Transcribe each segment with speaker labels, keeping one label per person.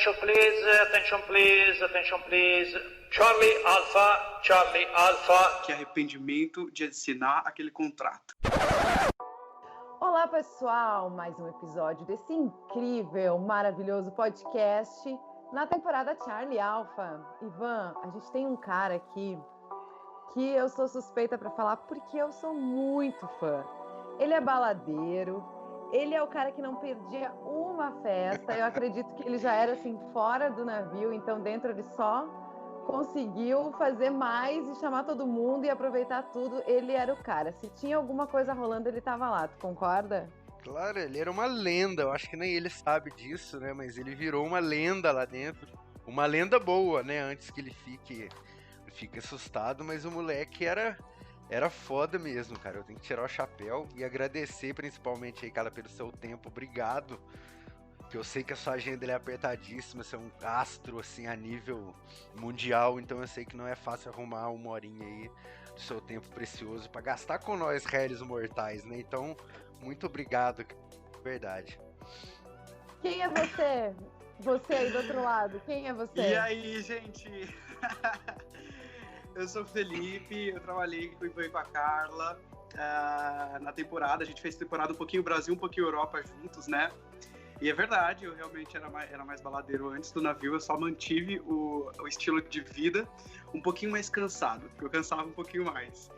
Speaker 1: Attention please, attention please, attention please. Charlie Alpha.
Speaker 2: Que arrependimento de assinar aquele contrato.
Speaker 3: Olá, pessoal! Mais um episódio desse incrível, maravilhoso podcast na temporada Charlie Alpha. Ivan, a gente tem um cara aqui que eu sou suspeita para falar porque eu sou muito fã. Ele é baladeiro, ele é o cara que não perdia uma festa. Eu acredito que ele já era assim fora do navio, então dentro ele só conseguiu fazer mais e chamar todo mundo e aproveitar tudo. Ele era o cara. Se tinha alguma coisa rolando, ele tava lá. Tu concorda?
Speaker 4: Claro, ele era uma lenda. Eu acho que nem ele sabe disso, né? Mas ele virou uma lenda lá dentro. Uma lenda boa, né? Antes que ele fique assustado. Mas o moleque era foda mesmo, cara. Eu tenho que tirar o chapéu e agradecer principalmente aí, cara, pelo seu tempo. Obrigado. Que eu sei que a sua agenda é apertadíssima, você é um astro, assim, a nível mundial, então eu sei que não é fácil arrumar uma horinha aí do seu tempo precioso pra gastar com nós, réis mortais, né? Então, muito obrigado, verdade.
Speaker 3: Quem é você? Você aí do outro lado, quem é você?
Speaker 2: E aí, gente? Eu sou o Felipe, eu trabalhei com o Ivan e com a Carla na temporada, a gente fez temporada um pouquinho Brasil, um pouquinho Europa juntos, né? E é verdade, eu realmente era mais baladeiro antes do navio, eu só mantive o estilo de vida um pouquinho mais cansado, porque eu cansava um pouquinho mais.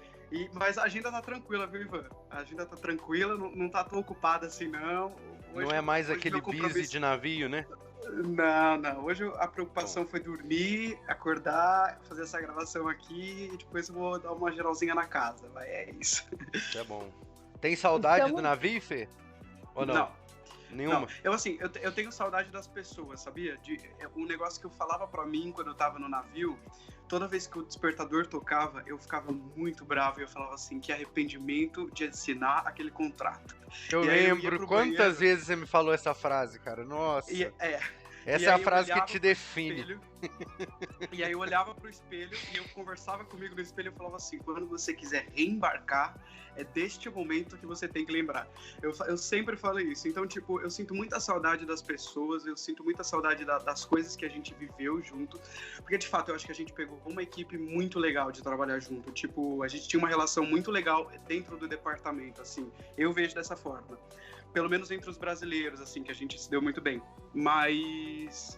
Speaker 2: Mas a agenda tá tranquila, viu, Ivan? A agenda tá tranquila, não tá tão ocupada assim, não. Hoje,
Speaker 4: não é mais aquele busy de navio, né?
Speaker 2: Não. Hoje a preocupação foi dormir, acordar, fazer essa gravação aqui e depois eu vou dar uma geralzinha na casa. É isso.
Speaker 4: Tá bom. Tem saudade do navio, Fê? Ou não?
Speaker 2: Não.
Speaker 4: Nenhuma?
Speaker 2: Não, eu tenho saudade das pessoas, sabia? Um negócio que eu falava pra mim quando eu tava no navio, toda vez que o despertador tocava, eu ficava muito bravo e eu falava assim, que arrependimento de assinar aquele contrato.
Speaker 4: Eu lembro quantas vezes você me falou essa frase, cara. Nossa. Essa é a frase que te define.
Speaker 2: E aí eu olhava pro espelho e eu conversava comigo no espelho e falava assim, quando você quiser reembarcar, é deste momento que você tem que lembrar. Eu sempre falei isso. Então, tipo, eu sinto muita saudade das pessoas, eu sinto muita saudade das coisas que a gente viveu junto. Porque, de fato, eu acho que a gente pegou uma equipe muito legal de trabalhar junto. Tipo, a gente tinha uma relação muito legal dentro do departamento, assim. Eu vejo dessa forma. Pelo menos entre os brasileiros, assim, que a gente se deu muito bem. Mas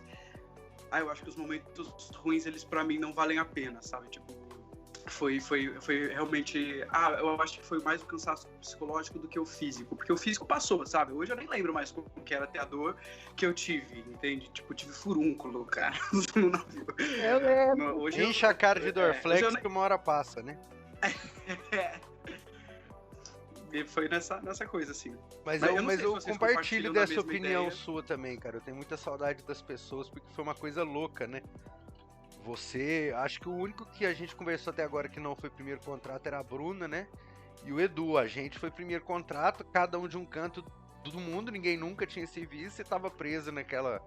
Speaker 2: eu acho que os momentos ruins, eles pra mim não valem a pena, sabe? Tipo, foi realmente... eu acho que foi mais o cansaço psicológico do que o físico. Porque o físico passou, sabe? Hoje eu nem lembro mais como que era ter a dor que eu tive, entende? Tipo, tive furúnculo, cara, no navio.
Speaker 3: Eu lembro.
Speaker 2: Hoje
Speaker 4: enche a cara de Dorflex que uma hora passa, né?
Speaker 2: E foi nessa coisa, assim.
Speaker 4: Mas eu compartilho dessa opinião sua também, cara. Eu tenho muita saudade das pessoas, porque foi uma coisa louca, né? Acho que o único que a gente conversou até agora que não foi primeiro contrato era a Bruna, né? E o Edu, a gente foi primeiro contrato, cada um de um canto do mundo, ninguém nunca tinha se visto e tava preso naquela...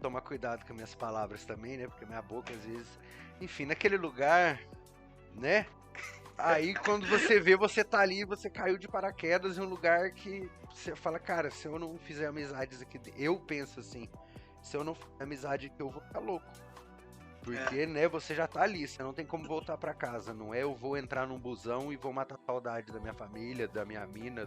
Speaker 4: Tomar cuidado com as minhas palavras também, né? Porque minha boca às vezes... Enfim, naquele lugar, né? Aí quando você vê, você tá ali, você caiu de paraquedas em um lugar que você fala, cara, se eu não fizer amizades aqui, eu penso assim, se eu não fizer amizade aqui, eu vou ficar louco. Porque, né, você já tá ali, você não tem como voltar pra casa, não é eu vou entrar num busão e vou matar a saudade da minha família, da minha mina,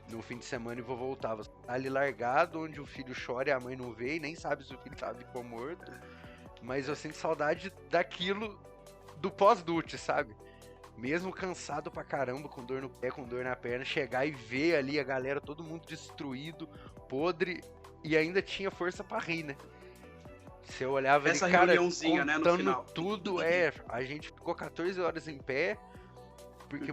Speaker 4: no fim de semana e vou voltar. Você tá ali largado, onde o filho chora e a mãe não vê e nem sabe se o filho tá vivo ou morto. Mas eu sinto saudade daquilo do pós-dute, sabe? Mesmo cansado pra caramba, com dor no pé, com dor na perna, chegar e ver ali a galera, todo mundo destruído, podre, e ainda tinha força pra rir, né? Você olhava
Speaker 2: essa
Speaker 4: ali, cara,
Speaker 2: reuniãozinha, né, no final.
Speaker 4: Tudo, a gente ficou 14 horas em pé, porque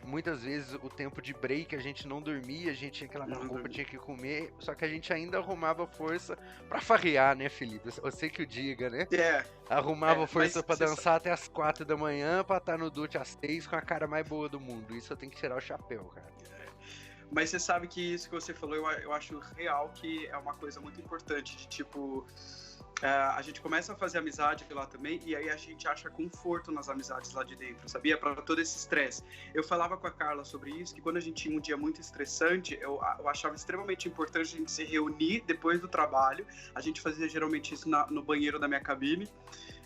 Speaker 4: muitas vezes o tempo de break a gente não dormia, a gente tinha que lavar roupa, tinha que comer, só que a gente ainda arrumava força pra farrear, né, Felipe? Eu sei que o diga, né? Arrumava força pra dançar até as 4 da manhã, pra estar no Dute às 6 com a cara mais boa do mundo. Isso eu tenho que tirar o chapéu, cara.
Speaker 2: Mas você sabe que isso que você falou, eu acho real que é uma coisa muito importante de tipo... a gente começa a fazer amizade lá também, e aí a gente acha conforto nas amizades lá de dentro, sabia? Para todo esse estresse. Eu falava com a Carla sobre isso, que quando a gente tinha um dia muito estressante, eu achava extremamente importante a gente se reunir depois do trabalho. A gente fazia geralmente isso no banheiro da minha cabine.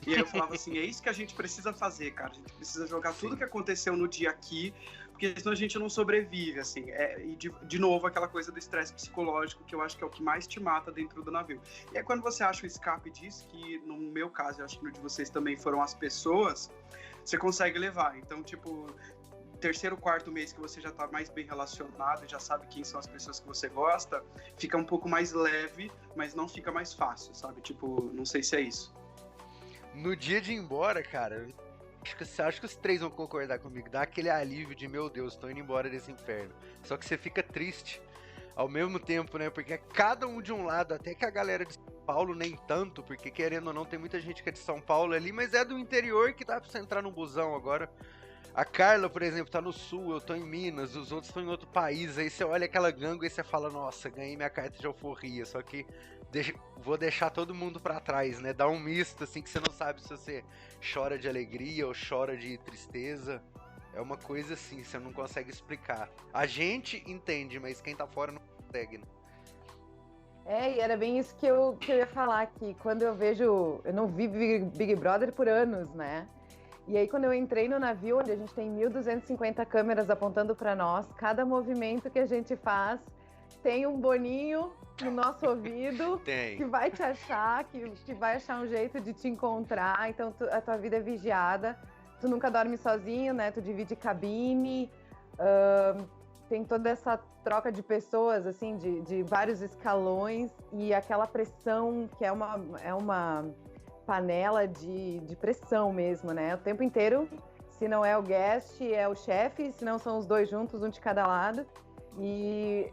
Speaker 2: E aí eu falava assim, é isso que a gente precisa fazer, cara. A gente precisa jogar tudo que aconteceu no dia aqui, porque senão a gente não sobrevive, assim. E de novo, aquela coisa do estresse psicológico, que eu acho que é o que mais te mata dentro do navio. E aí quando você acha o escape disso, que no meu caso, eu acho que no de vocês também foram as pessoas, você consegue levar. Então, tipo, terceiro, quarto mês que você já tá mais bem relacionado, já sabe quem são as pessoas que você gosta, fica um pouco mais leve, mas não fica mais fácil, sabe? Tipo, não sei se é isso.
Speaker 4: No dia de ir embora, cara, acho que os três vão concordar comigo. Dá aquele alívio de, meu Deus, tô indo embora desse inferno. Só que você fica triste ao mesmo tempo, né? Porque é cada um de um lado, até que a galera de São Paulo nem tanto, porque querendo ou não, tem muita gente que é de São Paulo ali, mas é do interior que dá pra você entrar num busão agora. A Carla, por exemplo, tá no sul, eu tô em Minas, os outros estão em outro país. Aí você olha aquela ganga e você fala, nossa, ganhei minha carta de alforria. Só que vou deixar todo mundo pra trás, né? Dá um misto, assim, que você não sabe se você chora de alegria ou chora de tristeza. É uma coisa assim, você não consegue explicar. A gente entende, mas quem tá fora não consegue, né?
Speaker 3: E era bem isso que eu ia falar aqui. Quando eu vejo... Eu não vi Big Brother por anos, né? E aí, quando eu entrei no navio, onde a gente tem 1.250 câmeras apontando para nós, cada movimento que a gente faz tem um boninho no nosso ouvido que vai te achar, que vai achar um jeito de te encontrar. Então, a tua vida é vigiada. Tu nunca dorme sozinho, né? Tu divide cabine. Tem toda essa troca de pessoas, assim, de vários escalões. E aquela pressão que é uma panela de pressão mesmo, né? O tempo inteiro, se não é o guest, é o chefe, se não são os dois juntos, um de cada lado. E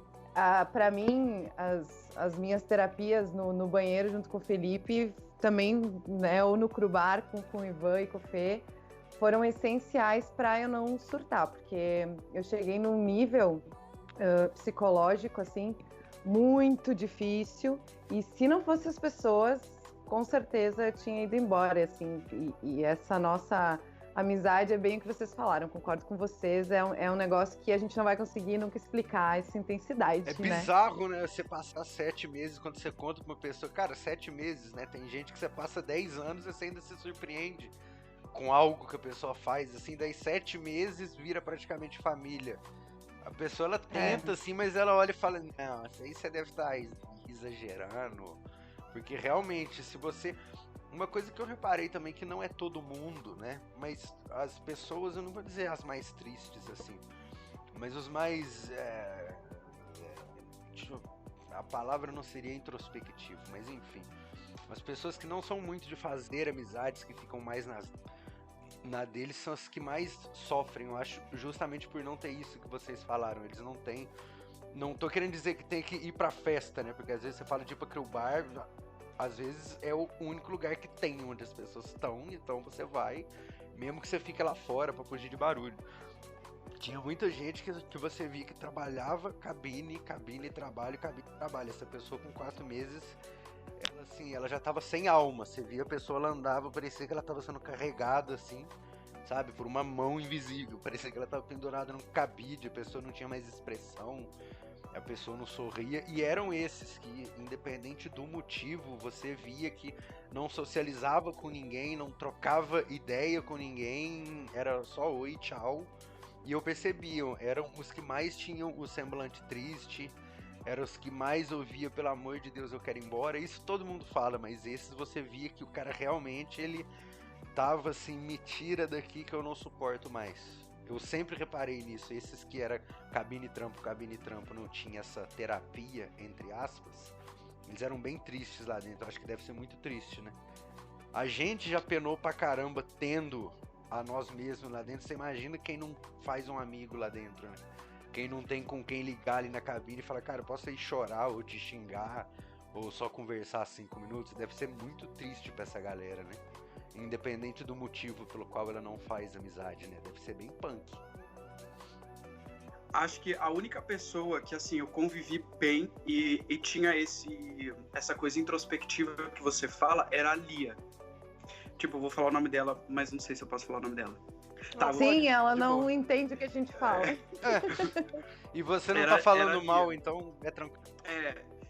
Speaker 3: para mim, as minhas terapias no banheiro junto com o Felipe, também, né, ou no Crubar com o Ivan e com o Fê, foram essenciais para eu não surtar, porque eu cheguei num nível psicológico, assim, muito difícil, e se não fossem as pessoas, com certeza eu tinha ido embora, assim, e essa nossa amizade é bem o que vocês falaram, concordo com vocês, é um negócio que a gente não vai conseguir nunca explicar essa intensidade,
Speaker 4: É bizarro, né, você passar 7 meses, quando você conta pra uma pessoa, cara, 7 meses, né, tem gente que você passa 10 anos e você ainda se surpreende com algo que a pessoa faz, assim, daí 7 meses vira praticamente família. A pessoa, ela tenta, assim, mas ela olha e fala, não, isso aí você deve estar exagerando. Porque realmente, se você... Uma coisa que eu reparei também, que não é todo mundo, né? Mas as pessoas, eu não vou dizer as mais tristes, assim, mas os mais... A palavra não seria introspectivo, mas enfim. As pessoas que não são muito de fazer amizades, que ficam mais na deles, são as que mais sofrem, eu acho, justamente por não ter isso que vocês falaram. Eles não têm... Não tô querendo dizer que tem que ir pra festa, né? Porque às vezes você fala de ir pra bar, às vezes é o único lugar que tem onde as pessoas estão, então você vai, mesmo que você fique lá fora pra fugir de barulho. Tinha muita gente que você via que trabalhava cabine, trabalho. Essa pessoa com 4 meses, ela, assim, ela já tava sem alma. Você via a pessoa, ela andava, parecia que ela tava sendo carregada, assim, sabe, por uma mão invisível. Parecia que ela tava pendurada num cabide, a pessoa não tinha mais expressão, a pessoa não sorria. E eram esses que, independente do motivo, você via que não socializava com ninguém, não trocava ideia com ninguém, era só oi, tchau. E eu percebia, eram os que mais tinham o semblante triste, eram os que mais ouvia, pelo amor de Deus, eu quero ir embora. Isso todo mundo fala, mas esses você via que o cara realmente, ele tava assim, me tira daqui que eu não suporto mais. Eu sempre reparei nisso, esses que era cabine trampo, não tinha essa terapia, entre aspas, eles eram bem tristes lá dentro. Eu acho que deve ser muito triste, né? A gente já penou pra caramba tendo a nós mesmos lá dentro. Você imagina quem não faz um amigo lá dentro, né? Quem não tem com quem ligar ali na cabine e falar, cara, posso ir chorar ou te xingar ou só conversar 5 minutos? Deve ser muito triste pra essa galera, né? Independente do motivo pelo qual ela não faz amizade, né? Deve ser bem punk.
Speaker 2: acho que a única pessoa que, assim, eu convivi bem e tinha essa coisa introspectiva que você fala era a Lia. Tipo, eu vou falar o nome dela, mas não sei se eu posso falar o nome dela.
Speaker 3: Tá, sim, ela tipo, não entende o que a gente fala.
Speaker 4: E você não tá falando mal, então é tranquilo.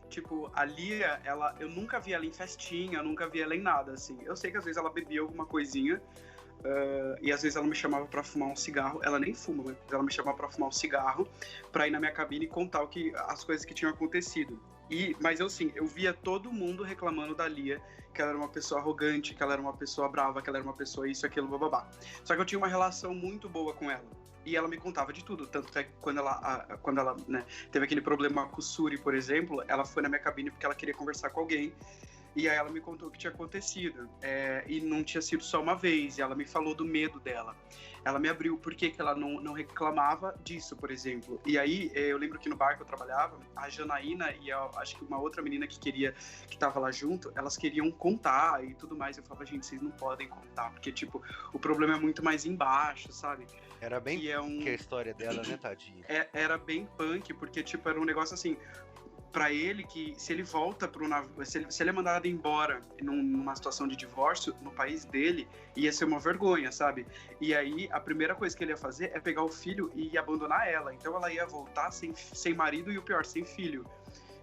Speaker 2: Tipo, a Lia, eu nunca vi ela em festinha, eu nunca vi ela em nada, assim. Eu sei que às vezes ela bebia alguma coisinha, e às vezes ela me chamava pra fumar um cigarro. Ela nem fuma, mas ela me chamava pra fumar um cigarro, pra ir na minha cabine e contar as coisas que tinham acontecido. Mas eu via todo mundo reclamando da Lia, que ela era uma pessoa arrogante, que ela era uma pessoa brava, que ela era uma pessoa isso, aquilo, bababá. Só que eu tinha uma relação muito boa com ela. E ela me contava de tudo, tanto é que quando ela né, teve aquele problema com o Suri, por exemplo, ela foi na minha cabine porque ela queria conversar com alguém, e aí ela me contou o que tinha acontecido, e não tinha sido só uma vez, e ela me falou do medo dela. Ela me abriu por que ela não reclamava disso, por exemplo. E aí, eu lembro que no bar que eu trabalhava, a Janaína e acho que uma outra menina que tava lá junto, elas queriam contar e tudo mais. Eu falava, gente, vocês não podem contar, porque, tipo, o problema é muito mais embaixo, sabe?
Speaker 4: Era bem que a história dela, né, tadinha?
Speaker 2: Era bem punk, porque, tipo, era um negócio assim, pra ele, que se ele volta pro navio, se ele é mandado embora numa situação de divórcio no país dele, ia ser uma vergonha, sabe? E aí, a primeira coisa que ele ia fazer é pegar o filho e abandonar ela. Então ela ia voltar sem marido e, o pior, sem filho.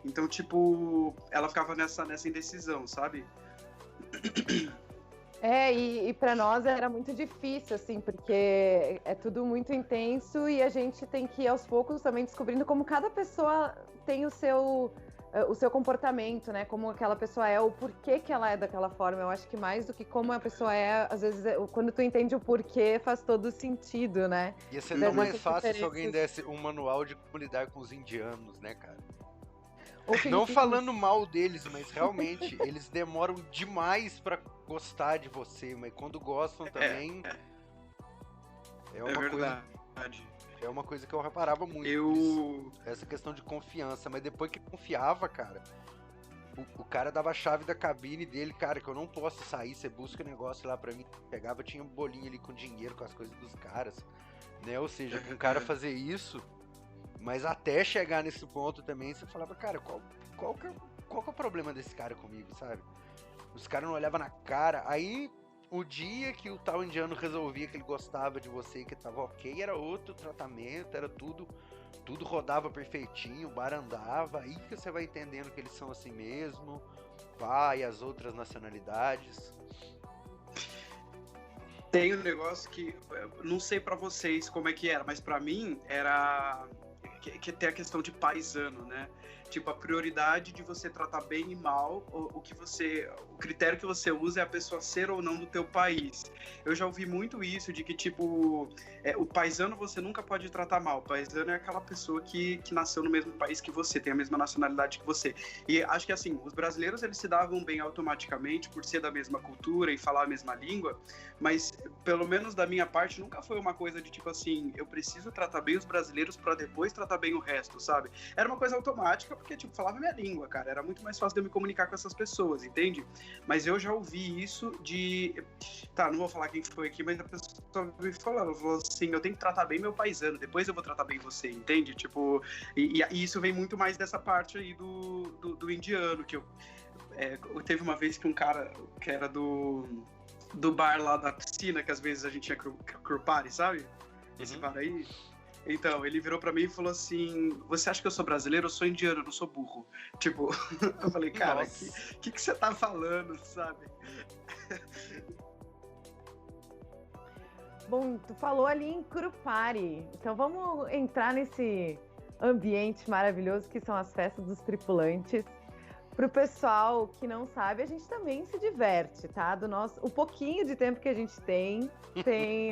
Speaker 2: Então, tipo, ela ficava nessa indecisão, sabe?
Speaker 3: E para nós era muito difícil, assim, porque é tudo muito intenso e a gente tem que ir aos poucos também descobrindo como cada pessoa tem o seu comportamento, né? Como aquela pessoa é, o porquê que ela é daquela forma. Eu acho que mais do que como a pessoa é, às vezes, quando tu entende o porquê, faz todo sentido, né?
Speaker 4: Ia ser tão mais fácil se alguém desse um manual de como lidar com os indianos, né, cara? Não falando mal deles, mas realmente eles demoram demais pra gostar de você, mas quando gostam também é uma coisa. É uma coisa que eu reparava muito. Essa questão de confiança, mas depois que confiava, cara, o cara dava a chave da cabine dele, cara, que eu não posso sair, você busca negócio lá pra mim. Pegava, tinha um bolinho ali com dinheiro, com as coisas dos caras, né? Ou seja, com o cara fazer isso. Mas até chegar nesse ponto também, você falava, cara, qual que é o problema desse cara comigo, sabe? Os caras não olhavam na cara. Aí, o dia que o tal indiano resolvia que ele gostava de você, que tava ok, era outro tratamento, era tudo rodava perfeitinho, o bar andava. Aí que você vai entendendo que eles são assim mesmo, e as outras nacionalidades.
Speaker 2: Tem um negócio que, não sei pra vocês como é que era, mas pra mim era... que tem a questão de paisano, né? Tipo, a prioridade de você tratar bem e mal, o critério que você usa é a pessoa ser ou não do teu país. Eu já ouvi muito isso, de que, tipo, o paisano você nunca pode tratar mal. O paisano é aquela pessoa que nasceu no mesmo país que você, tem a mesma nacionalidade que você. E acho que, assim, os brasileiros, eles se davam bem automaticamente por ser da mesma cultura e falar a mesma língua, mas, pelo menos da minha parte, nunca foi uma coisa de, tipo assim, eu preciso tratar bem os brasileiros pra depois tratar bem o resto, sabe? Era uma coisa automática, porque, tipo, falava minha língua, cara. Era muito mais fácil de eu me comunicar com essas pessoas, entende? Mas eu já ouvi isso de... Tá, não vou falar quem foi aqui, mas a pessoa me falou assim, eu tenho que tratar bem meu paisano, depois eu vou tratar bem você, entende? Tipo, e isso vem muito mais dessa parte aí do indiano, que eu teve uma vez que um cara que era do bar lá da piscina, que às vezes a gente tinha crew party, sabe? Esse bar aí... Então, ele virou pra mim e falou assim, você acha que eu sou brasileiro? Eu sou indiano, eu não sou burro. Tipo, eu falei, cara, o que você tá falando, sabe?
Speaker 3: Bom, tu falou ali em crew party, então vamos entrar nesse ambiente maravilhoso que são as festas dos tripulantes. Pro pessoal que não sabe, a gente também se diverte, tá? O pouquinho de tempo que a gente tem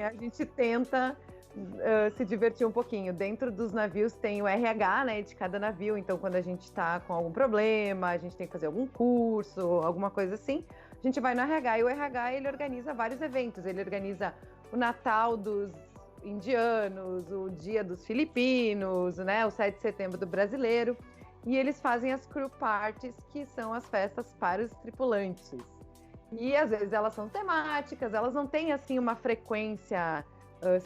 Speaker 3: a gente tenta... se divertir um pouquinho. Dentro dos navios tem o RH, né, de cada navio, então quando a gente tá com algum problema, a gente tem que fazer algum curso, alguma coisa assim, a gente vai no RH, e o RH, ele organiza vários eventos, ele organiza o Natal dos indianos, o Dia dos filipinos, né, o 7 de setembro do brasileiro, e eles fazem as crew parties, que são as festas para os tripulantes. E às vezes elas são temáticas, elas não têm assim uma frequência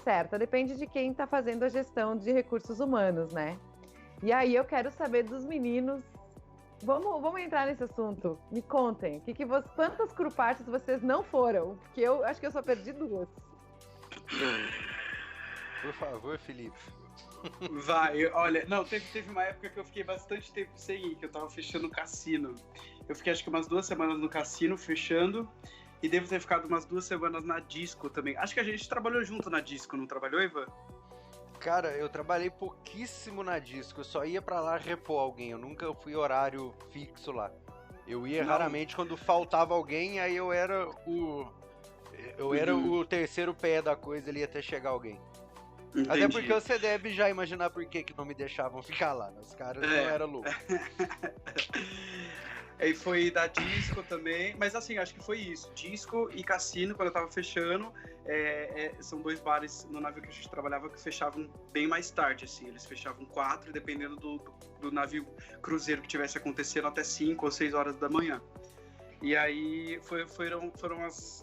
Speaker 3: certa, depende de quem está fazendo a gestão de recursos humanos, né? E aí eu quero saber dos meninos. Vamos entrar nesse assunto. Me contem, quantas crew parties vocês não foram? Porque eu acho que eu só perdi 2.
Speaker 4: Por favor, Felipe.
Speaker 2: Vai, olha, não, teve uma época que eu fiquei bastante tempo sem ir, que eu tava fechando o cassino. Eu fiquei acho que umas 2 semanas no cassino, fechando, e devo ter ficado umas 2 semanas na disco também. Acho que a gente trabalhou junto na disco, não trabalhou, Ivan?
Speaker 4: Cara, eu trabalhei pouquíssimo na disco, eu só ia pra lá repor alguém, eu nunca fui horário fixo lá. Eu ia raramente quando faltava alguém, aí eu era o terceiro pé da coisa ali até chegar alguém.
Speaker 2: Entendi.
Speaker 4: Até porque você deve já imaginar por que não me deixavam ficar lá, né? Os caras não eram loucos.
Speaker 2: Aí foi da disco também, mas assim, acho que foi isso. Disco e cassino, quando eu tava fechando, são 2 bares no navio que a gente trabalhava que fechavam bem mais tarde, assim. Eles fechavam 4, dependendo do navio cruzeiro que tivesse acontecendo, até 5 ou 6 horas da manhã. E aí foram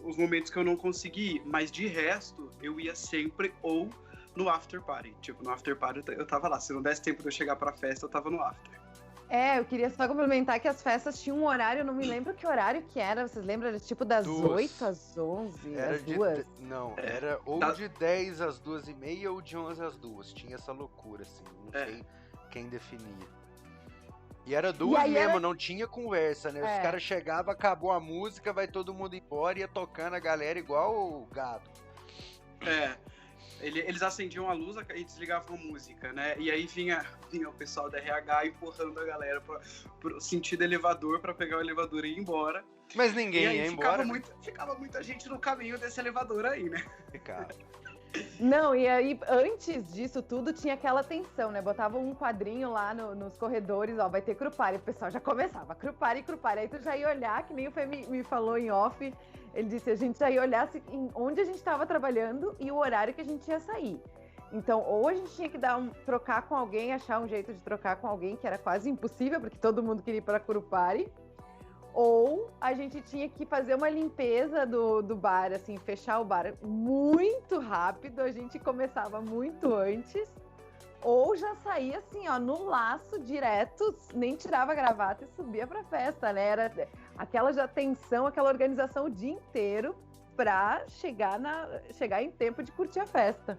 Speaker 2: os momentos que eu não consegui ir, mas de resto, eu ia sempre ou no after party. Tipo, no after party eu tava lá. Se não desse tempo de eu chegar pra festa, eu tava no after.
Speaker 3: Eu queria só complementar que as festas tinham um horário, eu não me lembro que horário que era, vocês lembram? Era tipo das 8 às 11,
Speaker 4: era
Speaker 3: às 2?
Speaker 4: Não, era ou de 10 às 2h30 ou de 11 às 2. Tinha essa loucura, assim, não sei quem definia. E era 2 mesmo, não tinha conversa, né? Os caras chegavam, acabou a música, vai todo mundo embora, ia tocando a galera igual o gado.
Speaker 2: Eles acendiam a luz e desligavam a música, né? E aí vinha o pessoal da RH empurrando a galera pro sentido elevador pra pegar o elevador e ir embora.
Speaker 4: Mas ninguém ia embora.
Speaker 2: Ficava muita gente no caminho desse elevador aí, né?
Speaker 4: Ficava.
Speaker 3: Não, e aí antes disso tudo tinha aquela tensão, né? Botavam um quadrinho lá nos corredores, ó, vai ter crew party. O pessoal já começava, crew party. Aí tu já ia olhar, que nem o Fê me falou em off, ele disse, a gente já ia olhar onde a gente estava trabalhando e o horário que a gente ia sair. Então, ou a gente tinha que trocar com alguém, achar um jeito de trocar com alguém, que era quase impossível, porque todo mundo queria ir para crew party, ou a gente tinha que fazer uma limpeza do bar, assim, fechar o bar muito rápido, a gente começava muito antes, ou já saía assim, ó, no laço direto, nem tirava a gravata e subia pra festa, né? Era aquela já tensão, aquela organização o dia inteiro pra chegar em tempo de curtir a festa.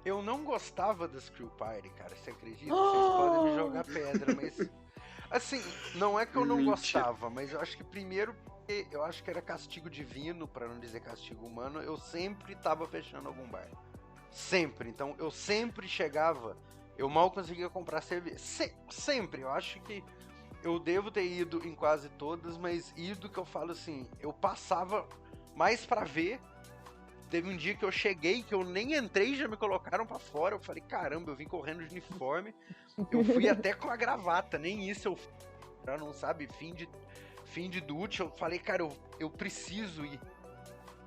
Speaker 4: Eu não gostava das crew party, cara, você acredita? Vocês podem me jogar pedra, mas... Assim, não é que eu não gostava, mas eu acho que primeiro, eu acho que era castigo divino, pra não dizer castigo humano, eu sempre tava fechando algum bar. Sempre. Então, eu sempre chegava, eu mal conseguia comprar cerveja. Sempre. Eu acho que eu devo ter ido em quase todas, mas ido que eu falo assim, eu passava mais pra ver. Teve um dia que eu cheguei, que eu nem entrei e já me colocaram pra fora. Eu falei, caramba, eu vim correndo de uniforme. Eu fui até com a gravata, nem isso eu já não sabe, fim de duty. Eu falei, cara, eu preciso ir.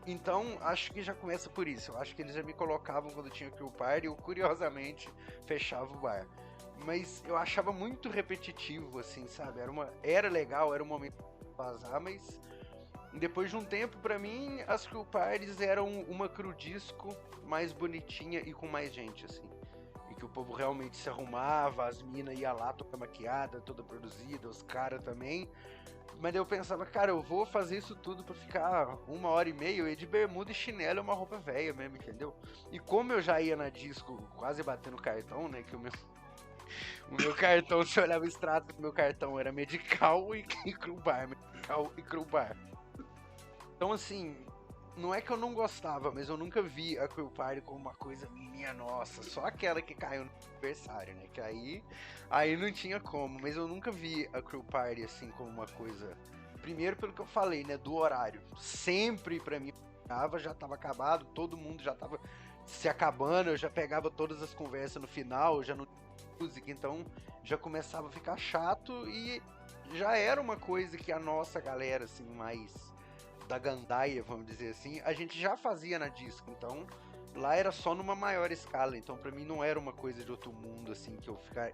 Speaker 4: Então, acho que já começa por isso. Eu acho que eles já me colocavam quando tinha crew party e eu, curiosamente, fechava o bar. Mas eu achava muito repetitivo, assim, sabe? Era legal, era um momento de vazar, mas... Depois de um tempo, pra mim, as crew parties eram uma crew disco mais bonitinha e com mais gente, assim. E que o povo realmente se arrumava, as minas iam lá toda maquiada, toda produzida, os caras também. Mas eu pensava, cara, eu vou fazer isso tudo pra ficar 1h30, eu ia de bermuda e chinelo, é uma roupa velha mesmo, entendeu? E como eu já ia na disco quase batendo cartão, né, que o meu cartão, se eu olhava o extrato do meu cartão, era medical e crew bar, medical e crew bar. Então, assim, não é que eu não gostava, mas eu nunca vi a crew party como uma coisa minha nossa, só aquela que caiu no aniversário, né? Que aí não tinha como, mas eu nunca vi a crew party assim como uma coisa. Primeiro pelo que eu falei, né? Do horário. Sempre pra mim já tava acabado, todo mundo já tava se acabando, eu já pegava todas as conversas no final, já não tinha música, então já começava a ficar chato e já era uma coisa que a nossa galera, assim, mais da gandaia, vamos dizer assim, a gente já fazia na disco, então lá era só numa maior escala, então pra mim não era uma coisa de outro mundo, assim, que eu ficar...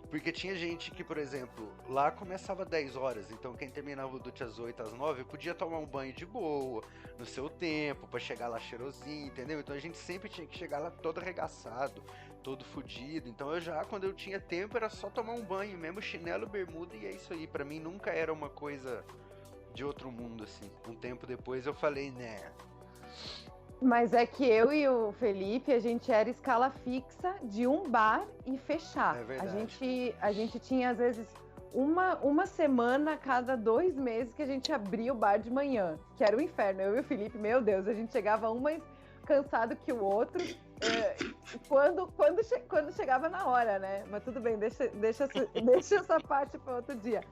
Speaker 4: Porque tinha gente que, por exemplo, lá começava 10 horas, então quem terminava o dute às 8, às 9, podia tomar um banho de boa, no seu tempo, pra chegar lá cheirosinho, entendeu? Então a gente sempre tinha que chegar lá todo arregaçado, todo fudido. Então quando eu tinha tempo, era só tomar um banho mesmo, chinelo, bermuda, e é isso aí. Pra mim nunca era uma coisa de outro mundo, assim. Um tempo depois eu falei, né...
Speaker 3: Mas é que eu e o Felipe, a gente era escala fixa de um bar e fechar.
Speaker 4: É verdade.
Speaker 3: A gente tinha, às vezes, uma semana a cada 2 meses que a gente abria o bar de manhã, que era o inferno. Eu e o Felipe, meu Deus, a gente chegava um mais cansado que o outro, quando chegava na hora, né? Mas tudo bem, deixa essa parte para outro dia.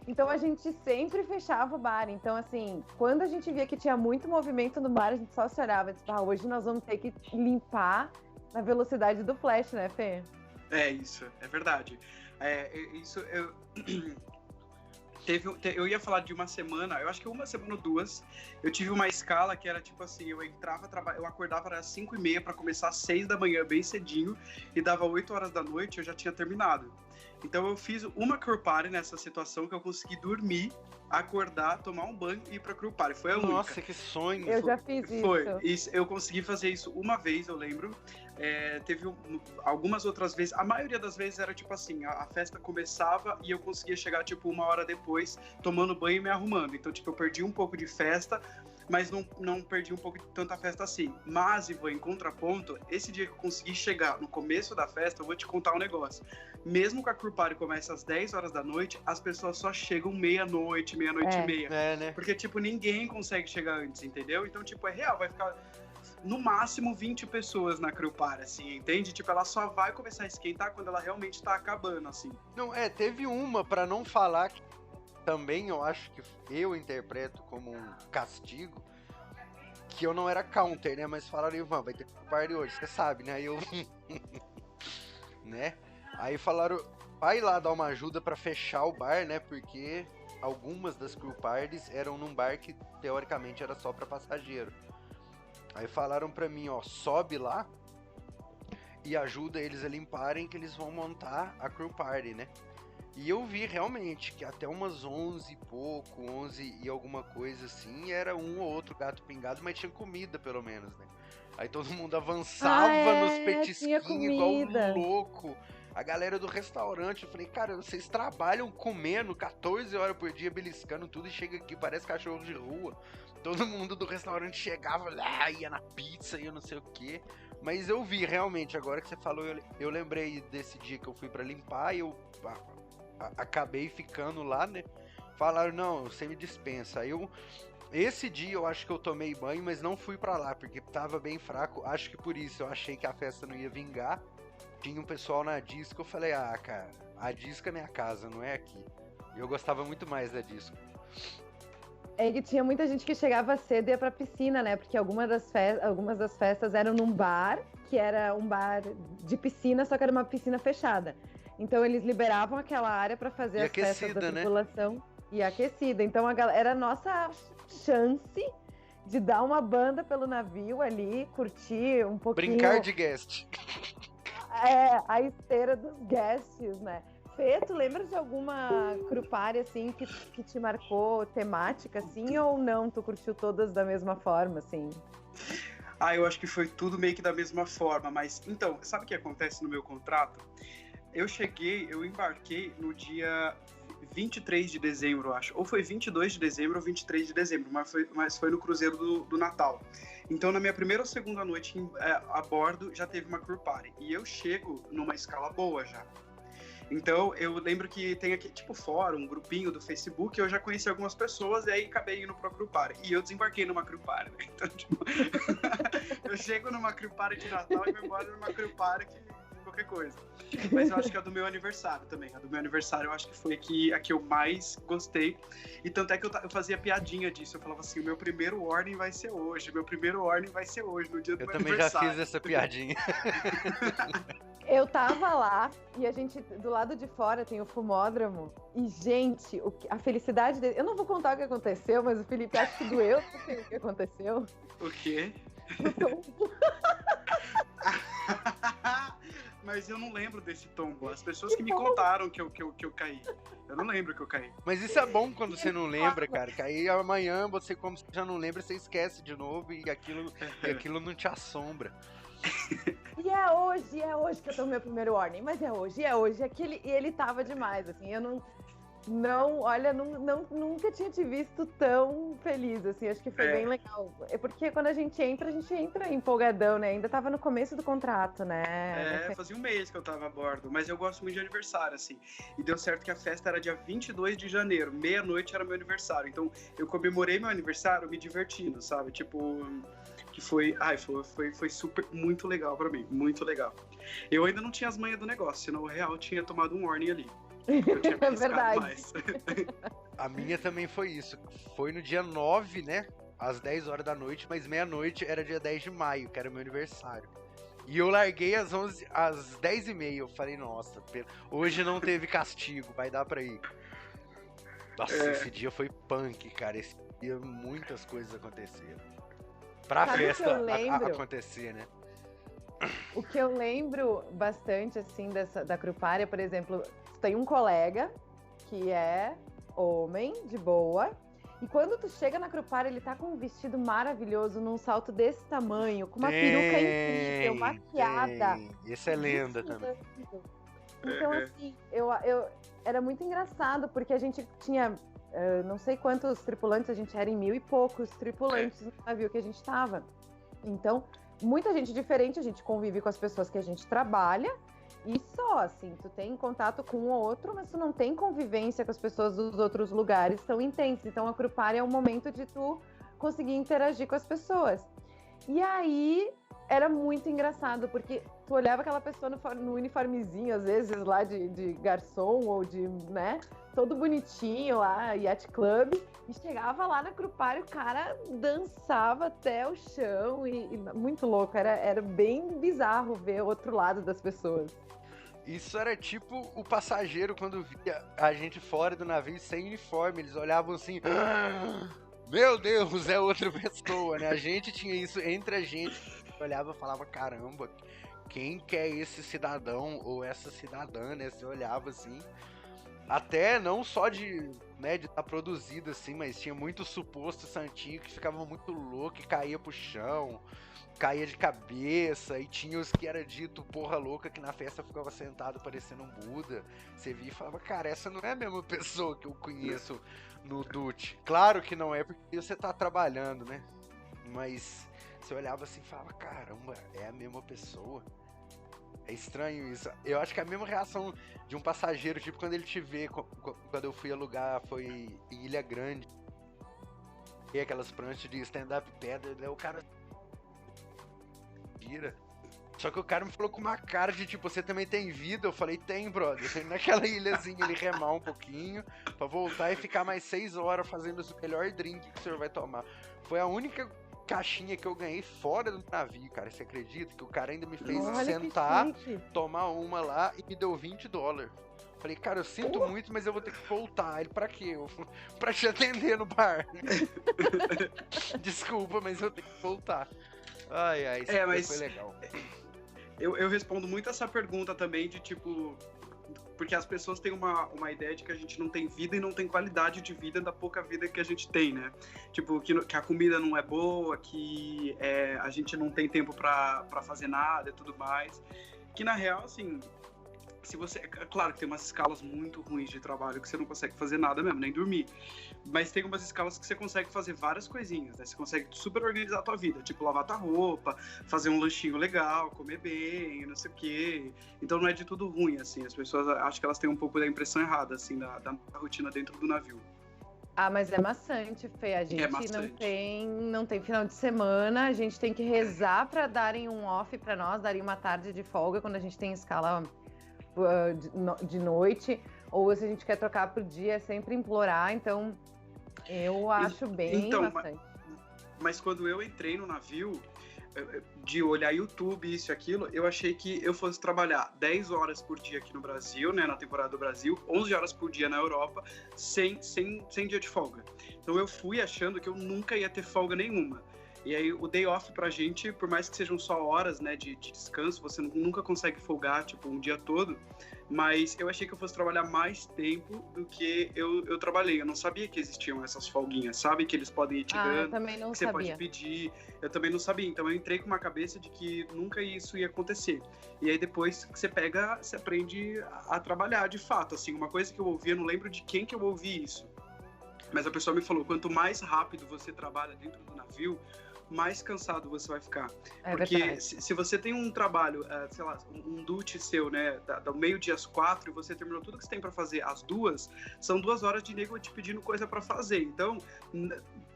Speaker 3: Então a gente sempre fechava o bar. Então, assim, quando a gente via que tinha muito movimento no bar, a gente só se olhava. Tipo, hoje nós vamos ter que limpar na velocidade do flash, né, Fê?
Speaker 2: É isso, é verdade. Eu ia falar de uma semana, eu acho que uma semana ou 2, eu tive uma escala que era tipo assim, eu acordava às 5h30 para começar às 6 da manhã, bem cedinho, e dava 8 horas da noite, eu já tinha terminado. Então eu fiz uma crew party nessa situação, que eu consegui dormir, acordar, tomar um banho e ir pra crew party. Foi a única.
Speaker 4: Nossa, que sonho!
Speaker 3: Eu já fiz isso.
Speaker 2: Foi. Eu consegui fazer isso uma vez, eu lembro. Teve algumas outras vezes, a maioria das vezes era tipo assim, a festa começava e eu conseguia chegar tipo 1 hora depois, tomando banho e me arrumando. Então tipo, eu perdi um pouco de festa, mas não perdi um pouco de tanta festa assim. Mas, Ivan, em contraponto, esse dia que eu consegui chegar no começo da festa, eu vou te contar um negócio. Mesmo que a crew party comece às 10 horas da noite, as pessoas só chegam meia-noite e meia.
Speaker 4: Né?
Speaker 2: Porque, tipo, ninguém consegue chegar antes, entendeu? Então, tipo, é real, vai ficar no máximo 20 pessoas na crew party, assim, entende? Tipo, ela só vai começar a esquentar quando ela realmente tá acabando, assim.
Speaker 4: Não, teve uma, pra não falar, que também eu acho que eu interpreto como um castigo, que eu não era counter, né? Mas falaram, Ivan, vai ter crew party hoje, você sabe, né? Aí eu... né? Aí falaram, vai lá dar uma ajuda pra fechar o bar, né? Porque algumas das crew parties eram num bar que teoricamente era só pra passageiro. Aí falaram pra mim, ó, sobe lá e ajuda eles a limparem, que eles vão montar a crew party, né? E eu vi realmente que até umas 11 e pouco, 11 e alguma coisa assim, era um ou outro gato pingado, mas tinha comida pelo menos, né? Aí todo mundo avançava nos petisquinhos igual um louco. A galera do restaurante, eu falei, cara, vocês trabalham comendo 14 horas por dia, beliscando tudo, e chega aqui, parece cachorro de rua. Todo mundo do restaurante chegava lá, ia na pizza, ia não sei o quê. Mas eu vi, realmente, agora que você falou, eu lembrei desse dia que eu fui pra limpar, e eu acabei ficando lá, né? Falaram, não, você me dispensa. Esse dia eu acho que eu tomei banho, mas não fui pra lá, porque tava bem fraco. Acho que por isso eu achei que a festa não ia vingar. Tinha um pessoal na disco, eu falei, cara, a disco é minha casa, não é aqui. E eu gostava muito mais da disco.
Speaker 3: É que tinha muita gente que chegava cedo e ia pra piscina, né? Porque algumas das festas eram num bar, que era um bar de piscina, só que era uma piscina fechada. Então eles liberavam aquela área pra fazer as festas da tripulação, né? E aquecida. Então era a nossa chance de dar uma banda pelo navio ali, curtir um pouquinho.
Speaker 4: Brincar de guest.
Speaker 3: A esteira dos guests, né? Fê, tu lembra de alguma crew party, assim, que te marcou temática, assim, ou não? Tu curtiu todas da mesma forma, assim?
Speaker 2: Eu acho que foi tudo meio que da mesma forma, mas, então, sabe o que acontece no meu contrato? Eu embarquei no dia 23 de dezembro, acho. Ou foi 22 de dezembro ou 23 de dezembro, mas foi no cruzeiro do Natal. Então, na minha primeira ou segunda noite a bordo, já teve uma crew party. E eu chego numa escala boa já. Então, eu lembro que tem aqui, tipo, fórum, um grupinho do Facebook, eu já conheci algumas pessoas, e aí acabei indo pra crew party. E eu desembarquei numa crew party, né? Então, tipo, eu chego numa crew party de Natal e vou embora numa crew party qualquer coisa. Mas eu acho que a do meu aniversário também. A do meu aniversário eu acho que foi a que eu mais gostei. E tanto é que eu fazia piadinha disso. Eu falava assim, o meu primeiro warning vai ser hoje. Meu primeiro warning vai ser hoje, no dia do meu aniversário. Eu
Speaker 4: também já fiz essa piadinha.
Speaker 3: Eu tava lá e a gente, do lado de fora, tem o fumódromo. E, gente, a felicidade dele... Eu não vou contar o que aconteceu, mas o Felipe acha que doeu o que aconteceu.
Speaker 2: O quê? Mas eu não lembro desse tombo. As pessoas que me contaram que eu caí. Eu não lembro que eu caí.
Speaker 4: Mas isso é bom quando você não lembra, cara. Que aí amanhã você, como você já não lembra, você esquece de novo e aquilo não te assombra.
Speaker 3: E é hoje que eu tô no meu primeiro warning. Mas é hoje. E ele tava demais, assim. Eu nunca tinha te visto tão feliz, assim, acho que foi bem legal. É porque quando a gente entra empolgadão, né? Ainda tava no começo do contrato, né?
Speaker 2: Fazia um mês que eu tava a bordo, mas eu gosto muito de aniversário, assim. E deu certo que a festa era dia 22 de janeiro, meia-noite era meu aniversário. Então, eu comemorei meu aniversário me divertindo, sabe? Tipo, que foi super, muito legal pra mim, muito legal. Eu ainda não tinha as manhas do negócio, senão o real tinha tomado um warning ali.
Speaker 3: É verdade.
Speaker 2: Mais.
Speaker 4: A minha também foi isso. Foi no dia 9, né? Às 10 horas da noite, mas meia-noite era dia 10 de maio, que era meu aniversário. E eu larguei às 10h30. Eu falei, nossa, hoje não teve castigo, vai dar pra ir. Nossa, esse dia foi punk, cara. Esse dia muitas coisas aconteceram. Pra festa acontecer, né?
Speaker 3: O que eu lembro bastante, assim, da Crupária, por exemplo, tem um colega que é homem, de boa, e quando tu chega na Crupária, ele tá com um vestido maravilhoso, num salto desse tamanho, com uma peruca incrível, maquiada.
Speaker 4: Esse é lenda também.
Speaker 3: Então, assim, era muito engraçado, porque a gente tinha, não sei quantos tripulantes, a gente era em 1000 e poucos tripulantes no navio que a gente tava. Então, muita gente diferente, a gente convive com as pessoas que a gente trabalha, e só, assim, tu tem contato com um ou outro, mas tu não tem convivência com as pessoas dos outros lugares tão intensos. Então, a Crupária é o momento de tu conseguir interagir com as pessoas. E aí, era muito engraçado, porque tu olhava aquela pessoa no uniformezinho, às vezes, lá de garçom, ou de, né, todo bonitinho lá, Yacht Club, e chegava lá na Crupária, o cara dançava até o chão, e muito louco, era bem bizarro ver o outro lado das pessoas.
Speaker 4: Isso era tipo o passageiro quando via a gente fora do navio sem uniforme, eles olhavam assim, meu Deus, é outra pessoa, né? A gente tinha isso entre a gente, olhava e falava, caramba, quem que é esse cidadão ou essa cidadã, né? Você olhava assim, até não só de estar produzido assim, mas tinha muito suposto santinho que ficava muito louco e caía pro chão, caía de cabeça, e tinha os que era dito porra louca que na festa ficava sentado parecendo um Buda. Você via e falava, cara, essa não é a mesma pessoa que eu conheço no DUT. Claro que não é, porque você tá trabalhando, né? Mas você olhava assim e falava, caramba, é a mesma pessoa. É estranho isso. Eu acho que é a mesma reação de um passageiro, tipo quando ele te vê, quando eu fui alugar, foi em Ilha Grande, e aquelas pranchas de stand-up paddle, né? O cara vira. Só que o cara me falou com uma cara de tipo, você também tem vida? Eu falei, tem, brother. Tem naquela ilhazinha ele remar um pouquinho pra voltar e ficar mais 6 horas fazendo o melhor drink que o senhor vai tomar. Foi a única caixinha que eu ganhei fora do navio, cara. Você acredita? Que o cara ainda me fez sentar, tomar uma lá e me deu $20. Falei, cara, eu sinto muito, mas eu vou ter que voltar. Ele, pra quê? Pra te atender no bar. Desculpa, mas eu tenho que voltar. Ai, isso foi legal.
Speaker 2: Eu respondo muito essa pergunta também de tipo, porque as pessoas têm uma ideia de que a gente não tem vida e não tem qualidade de vida da pouca vida que a gente tem, né? Tipo, que a comida não é boa, que a gente não tem tempo pra fazer nada e tudo mais. Que na real, assim, se você... Claro que tem umas escalas muito ruins de trabalho que você não consegue fazer nada mesmo, nem dormir. Mas tem umas escalas que você consegue fazer várias coisinhas, né? Você consegue super organizar a tua vida, tipo lavar tua roupa, fazer um lanchinho legal, comer bem, não sei o quê. Então não é de tudo ruim, assim. As pessoas, acho que elas têm um pouco da impressão errada, assim, da rotina dentro do navio.
Speaker 3: Ah, mas é maçante, Fê. A gente não tem final de semana, a gente tem que rezar pra darem um off pra nós, darem uma tarde de folga quando a gente tem escala de noite, ou se a gente quer trocar pro dia, é sempre implorar, então eu acho bem bastante.
Speaker 2: Mas quando eu entrei no navio, de olhar YouTube, isso e aquilo, eu achei que eu fosse trabalhar 10 horas por dia aqui no Brasil, né, na temporada do Brasil, 11 horas por dia na Europa, sem dia de folga. Então eu fui achando que eu nunca ia ter folga nenhuma. E aí o day off pra gente, por mais que sejam só horas, né, de descanso, você nunca consegue folgar, tipo, um dia todo. Mas eu achei que eu fosse trabalhar mais tempo do que eu trabalhei. Eu não sabia que existiam essas folguinhas, sabe? Que eles podem ir te dando,
Speaker 3: eu também não
Speaker 2: que
Speaker 3: sabia.
Speaker 2: você pode pedir. Eu também não sabia. Então eu entrei com uma cabeça de que nunca isso ia acontecer. E aí depois que você aprende a trabalhar de fato. Assim, uma coisa que eu ouvi, eu não lembro de quem que eu ouvi isso. Mas a pessoa me falou, quanto mais rápido você trabalha dentro do navio, mais cansado você vai ficar. Porque se você tem um trabalho, sei lá, um duty seu, né, do meio-dia às 4, e você terminou tudo que você tem para fazer às 2, são 2 horas de nego te pedindo coisa para fazer. Então,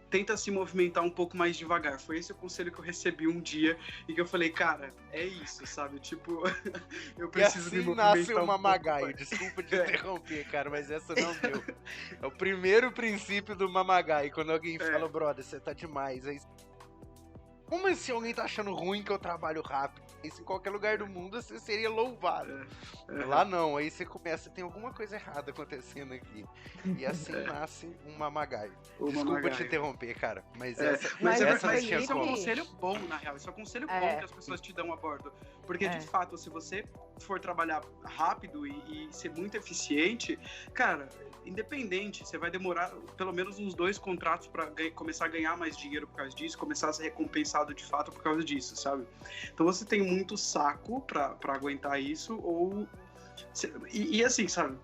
Speaker 2: tenta se movimentar um pouco mais devagar. Foi esse o conselho que eu recebi um dia e que eu falei, cara, é isso, sabe? Tipo, eu preciso me movimentar
Speaker 4: nasce uma mamagaio. Desculpa te interromper, cara, mas essa não deu. É o primeiro princípio do mamagaio. Quando alguém fala, brother, você tá demais, aí... Como assim alguém tá achando ruim que eu trabalho rápido? Isso em qualquer lugar do mundo você seria louvado. Lá não, aí você começa, tem alguma coisa errada acontecendo aqui. E assim nasce um mamagaio. Desculpa te interromper, cara, mas essa não tinha
Speaker 2: isso
Speaker 4: como.
Speaker 2: É um conselho bom, na real. Isso é um conselho bom que as pessoas te dão a bordo. Porque, de fato, se você for trabalhar rápido e ser muito eficiente, cara... Independente, você vai demorar pelo menos uns 2 contratos para começar a ganhar mais dinheiro por causa disso, começar a ser recompensado de fato por causa disso, sabe? Então você tem muito saco para aguentar isso, ou... E assim, sabe?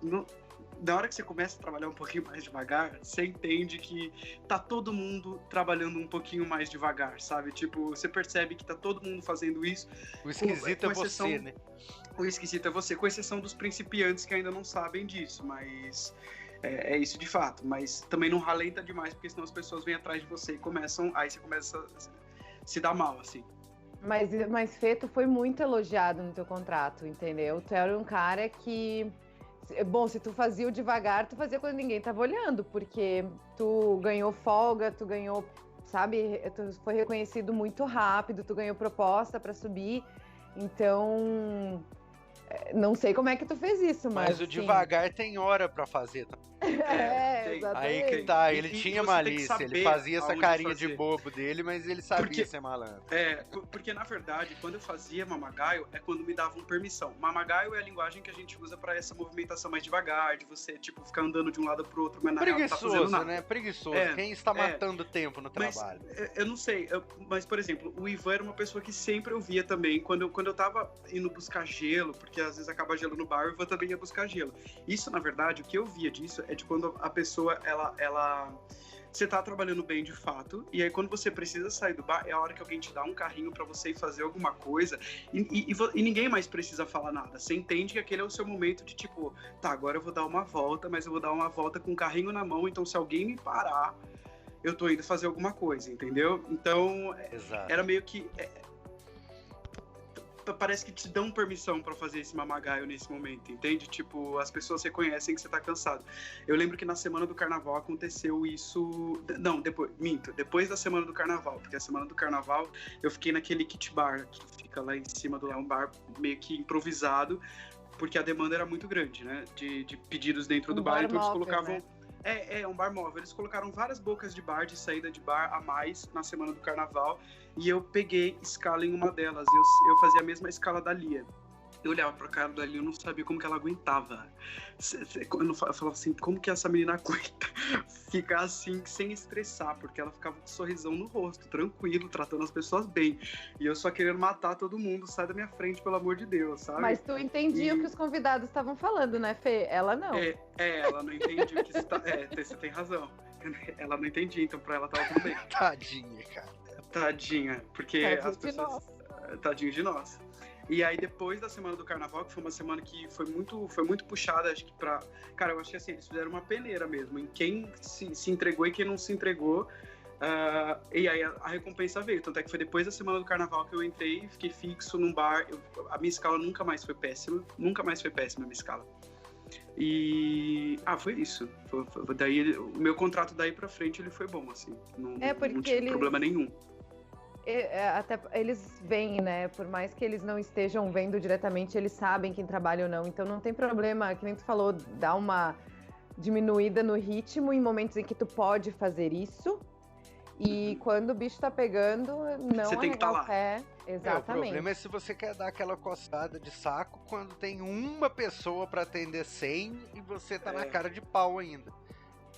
Speaker 2: Na hora que você começa a trabalhar um pouquinho mais devagar, você entende que tá todo mundo trabalhando um pouquinho mais devagar, sabe? Tipo, você percebe que tá todo mundo fazendo isso.
Speaker 4: O esquisito é você, né?
Speaker 2: O esquisito é você, com exceção dos principiantes que ainda não sabem disso, mas... É isso de fato, mas também não ralenta demais, porque senão as pessoas vêm atrás de você e aí você começa a se dar mal, assim.
Speaker 3: Mas Fê, tu foi muito elogiado no teu contrato, entendeu? Tu era um cara que... Bom, se tu fazia o devagar, tu fazia quando ninguém tava olhando, porque tu ganhou folga, tu ganhou, sabe? Tu foi reconhecido muito rápido, tu ganhou proposta pra subir, então... Não sei como é que tu fez isso, mas
Speaker 4: o devagar tem hora pra fazer.
Speaker 3: Exatamente.
Speaker 4: Aí que tá, ele tinha malícia, ele fazia essa carinha de bobo dele, mas ele sabia ser malandro.
Speaker 2: Porque na verdade, quando eu fazia mamagaio, é quando me davam permissão. Mamagaio é a linguagem que a gente usa pra essa movimentação mais devagar, de você, tipo, ficar andando de um lado pro outro, mas na real não tá fazendo nada.
Speaker 4: Né? Preguiçoso, quem está matando tempo no trabalho?
Speaker 2: Eu não sei, mas, por exemplo, o Ivan era uma pessoa que sempre eu via também, quando eu tava indo buscar gelo, porque às vezes acaba gelo no bar, o Ivan também ia buscar gelo. Isso, na verdade, o que eu via disso é de quando a pessoa, você tá trabalhando bem de fato, e aí quando você precisa sair do bar, é a hora que alguém te dá um carrinho pra você ir fazer alguma coisa, e ninguém mais precisa falar nada. Você entende que aquele é o seu momento de tipo, tá, agora eu vou dar uma volta, mas eu vou dar uma volta com o carrinho na mão, então se alguém me parar, eu tô indo fazer alguma coisa, entendeu? Então, era meio que... parece que te dão permissão pra fazer esse mamagaio nesse momento, entende? Tipo, as pessoas reconhecem que você tá cansado. Eu lembro que na semana do carnaval aconteceu isso... Não, depois da semana do carnaval, porque a semana do carnaval eu fiquei naquele kit bar, que fica lá em cima do... É um bar meio que improvisado, porque a demanda era muito grande, né? De pedidos dentro do bar, então eles colocavam... Né? É um bar móvel. Eles colocaram várias bocas de bar, de saída de bar a mais na semana do carnaval. E eu peguei escala em uma delas. Eu fazia a mesma escala da Lia. Eu olhava pra cara da Lia, eu não sabia como que ela aguentava. Eu falava assim, como que essa menina aguenta ficar assim, sem estressar? Porque ela ficava com um sorrisão no rosto, tranquilo, tratando as pessoas bem. E eu só querendo matar todo mundo, sai da minha frente, pelo amor de Deus, sabe?
Speaker 3: Mas tu entendia o que os convidados estavam falando, né, Fê? Ela não.
Speaker 2: Ela não entendia o que você tem razão. Ela não entendia, então pra ela tava tudo bem.
Speaker 4: Tadinha, cara.
Speaker 2: Tadinha, porque as pessoas... Tadinho de nós. E aí, depois da semana do carnaval, que foi uma semana que foi muito puxada, acho que pra... Cara, eu acho que assim, eles fizeram uma peneira mesmo, em quem se entregou e quem não se entregou. E aí a recompensa veio. Tanto é que foi depois da semana do carnaval que eu entrei, fiquei fixo num bar. A minha escala nunca mais foi péssima. Nunca mais foi péssima a minha escala. E... foi isso. Daí, o meu contrato daí pra frente, ele foi bom, assim. Não tive problema nenhum.
Speaker 3: Até eles veem, né? Por mais que eles não estejam vendo diretamente, eles sabem quem trabalha ou não. Então não tem problema, que nem tu falou, dar uma diminuída no ritmo em momentos em que tu pode fazer isso. E quando o bicho tá pegando, não
Speaker 2: Você tem que tá
Speaker 3: arregar
Speaker 2: lá.
Speaker 3: o pé. Exatamente.
Speaker 4: O problema é se você quer dar aquela coçada de saco quando tem uma pessoa pra atender 100 e você tá na cara de pau ainda.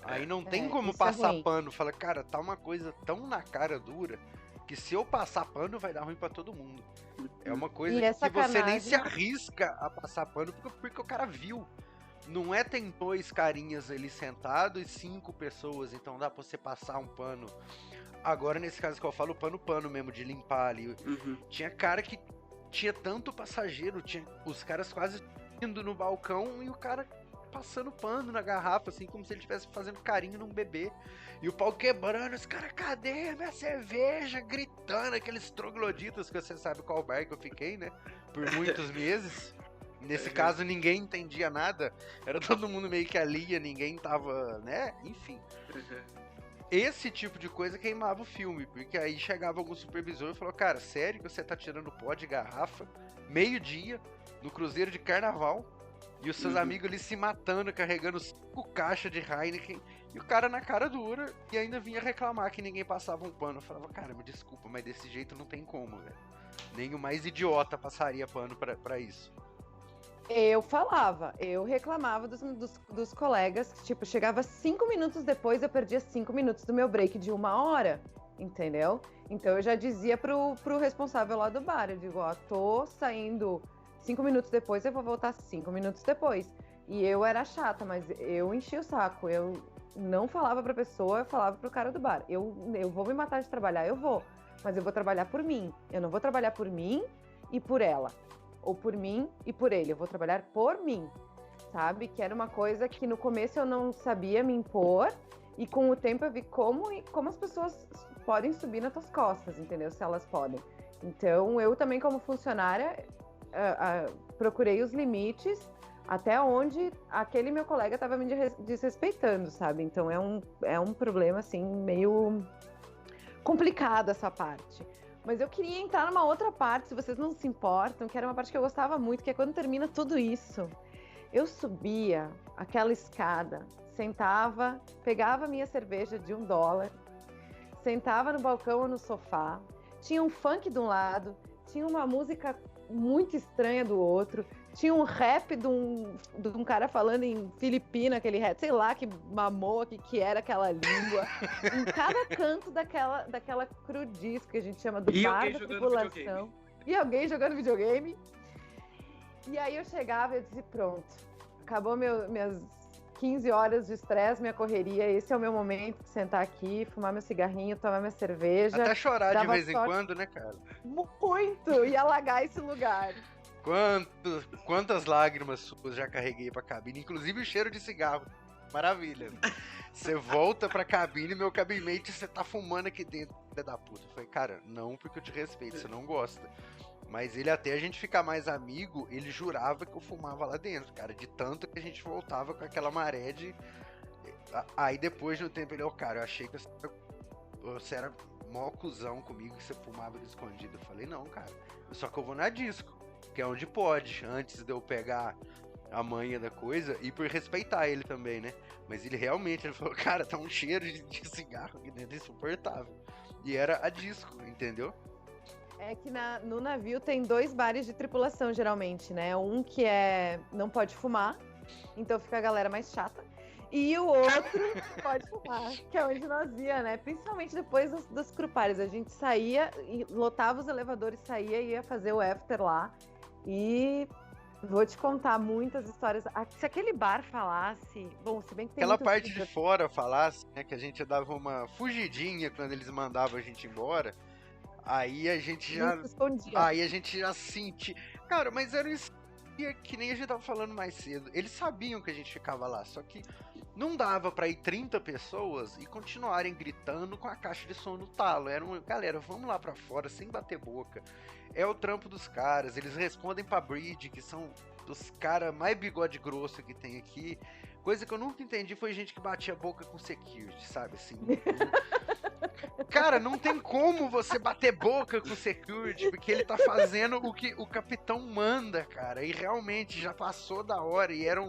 Speaker 4: Aí não tem como passar pano. Fala, cara, tá uma coisa tão na cara dura que se eu passar pano vai dar ruim pra todo mundo. É uma coisa que você nem se arrisca a passar pano porque o cara viu. Não é tem 2 carinhas ali sentados e 5 pessoas, então dá pra você passar um pano. Agora, nesse caso que eu falo, pano mesmo, de limpar ali. Tinha cara que tinha tanto passageiro, tinha os caras quase indo no balcão e o cara passando pano na garrafa, assim, como se ele estivesse fazendo carinho num bebê. E o pau quebrando, os caras, cadê minha cerveja? Gritando, aqueles trogloditas que você sabe qual bar que eu fiquei, né? Por muitos meses. Nesse caso, ninguém entendia nada. Era todo mundo meio que ali, ninguém tava, né? Enfim. Esse tipo de coisa queimava o filme, porque aí chegava algum supervisor e falou, cara, sério que você tá tirando pó de garrafa, meio-dia, no cruzeiro de carnaval, e os seus amigos ali se matando, carregando 5 caixas de Heineken, e o cara na cara dura, e ainda vinha reclamar que ninguém passava um pano. Eu falava, cara, me desculpa, mas desse jeito não tem como, velho. Nem o mais idiota passaria pano pra isso.
Speaker 3: Eu reclamava dos colegas, que, tipo, chegava 5 minutos depois, eu perdia 5 minutos do meu break de 1 hora, entendeu? Então eu já dizia pro responsável lá do bar, eu digo, ó, tô saindo 5 minutos depois, eu vou voltar 5 minutos depois. E eu era chata, mas eu enchia o saco, eu não falava pra pessoa, eu falava pro cara do bar, eu vou me matar de trabalhar, eu vou, mas eu vou trabalhar por mim, eu não vou trabalhar por mim e por ela. Ou por mim e por ele, eu vou trabalhar por mim, sabe? Que era uma coisa que no começo eu não sabia me impor, e com o tempo eu vi como as pessoas podem subir nas tuas costas, entendeu? Se elas podem. Então, eu também como funcionária, procurei os limites até onde aquele meu colega estava me desrespeitando, sabe? Então, é um problema, assim, meio complicado essa parte. Mas eu queria entrar numa outra parte, se vocês não se importam, que era uma parte que eu gostava muito, que é quando termina tudo isso. Eu subia aquela escada, sentava, pegava minha cerveja de $1, sentava no balcão ou no sofá, tinha um funk de um lado, tinha uma música muito estranha do outro, tinha um rap de um cara falando em filipino, aquele rap, sei lá que mamou, que era aquela língua, em cada canto daquela crudice que a gente chama do bar da tripulação. E alguém jogando videogame. E aí eu chegava e eu disse, pronto, acabou minhas 15 horas de estresse, minha correria, esse é o meu momento de sentar aqui, fumar meu cigarrinho, tomar minha cerveja.
Speaker 4: Até chorar de vez em quando, né, cara?
Speaker 3: Muito! E alagar esse lugar.
Speaker 4: Quantas lágrimas suas já carreguei pra cabine, inclusive o cheiro de cigarro. Maravilha. Você volta pra cabine, meu cabinmate, você tá fumando aqui dentro, filha da puta. Eu falei, cara, não, porque eu te respeito, você não gosta. Mas ele, até a gente ficar mais amigo, ele jurava que eu fumava lá dentro, cara, de tanto que a gente voltava com aquela maré de... Aí depois de um tempo ele, cara, eu achei que você era mó cuzão comigo, que você fumava escondido. Eu falei, não, cara, só que eu vou na disco, que é onde pode, antes de eu pegar a manha da coisa, e por respeitar ele também, né? Mas ele falou, cara, tá um cheiro de cigarro aqui dentro, insuportável. E era a disco, entendeu?
Speaker 3: É que no navio tem 2 bares de tripulação, geralmente, né? Um que não pode fumar, então fica a galera mais chata. E o outro pode fumar, que é onde nós ia, né? Principalmente depois dos crupares. A gente saía, e lotava os elevadores, saía e ia fazer o after lá. E vou te contar muitas histórias. Se aquele bar falasse... Bom, se bem que tem
Speaker 4: aquela parte de fora falasse, né? Que a gente dava uma fugidinha quando eles mandavam a gente embora. Aí a gente já sentia... Cara, mas era isso que nem a gente tava falando mais cedo. Eles sabiam que a gente ficava lá, só que não dava pra ir 30 pessoas e continuarem gritando com a caixa de som no talo. Galera, vamos lá pra fora, sem bater boca. É o trampo dos caras, eles respondem pra Bridge, que são dos caras mais bigode grosso que tem aqui. Coisa que eu nunca entendi foi gente que batia a boca com security, sabe, assim... Cara, não tem como você bater boca com o security, porque ele tá fazendo o que o capitão manda, cara. E realmente já passou da hora, e era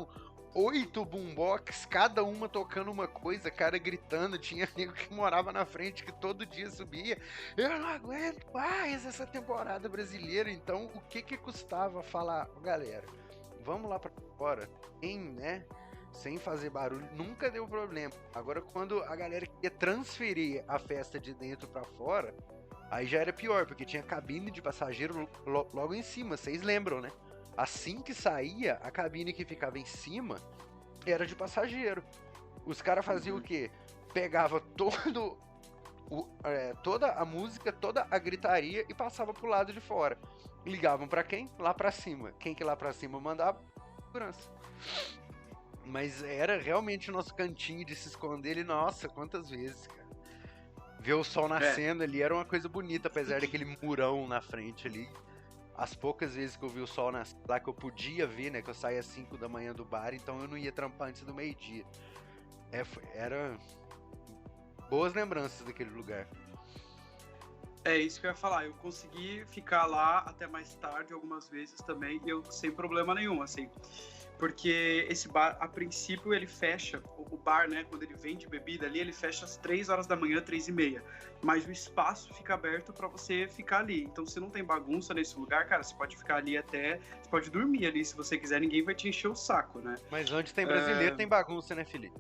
Speaker 4: 8 boombox, cada uma tocando uma coisa, cara gritando. Tinha nego que morava na frente, que todo dia subia. Eu não aguento mais essa temporada brasileira. Então, o que custava falar, galera, vamos lá pra fora, sem fazer barulho, nunca deu problema. Agora, quando a galera queria transferir a festa de dentro pra fora, aí já era pior, porque tinha cabine de passageiro logo em cima, vocês lembram, né? Assim que saía, a cabine que ficava em cima era de passageiro. Os caras faziam o quê? Pegava toda a música, toda a gritaria e passava pro lado de fora. Ligavam pra quem? Lá pra cima. Quem que lá pra cima mandava? Segurança. Mas era realmente o nosso cantinho de se esconder. E nossa, quantas vezes, cara. Ver o sol nascendo ali era uma coisa bonita, apesar daquele murão na frente ali. As poucas vezes que eu vi o sol nascer lá, que eu podia ver, né? Que eu saía às 5 da manhã do bar, então eu não ia trampar antes do meio-dia. Era boas lembranças daquele lugar.
Speaker 2: É isso que eu ia falar. Eu consegui ficar lá até mais tarde algumas vezes também, e eu sem problema nenhum, assim. Porque esse bar, a princípio, ele fecha, o bar, né, quando ele vende bebida ali, ele fecha às 3 horas da manhã, 3h30. Mas o espaço fica aberto para você ficar ali. Então, se não tem bagunça nesse lugar, cara, você pode ficar ali você pode dormir ali, se você quiser, ninguém vai te encher o saco, né?
Speaker 4: Mas onde tem brasileiro tem bagunça, né, Felipe?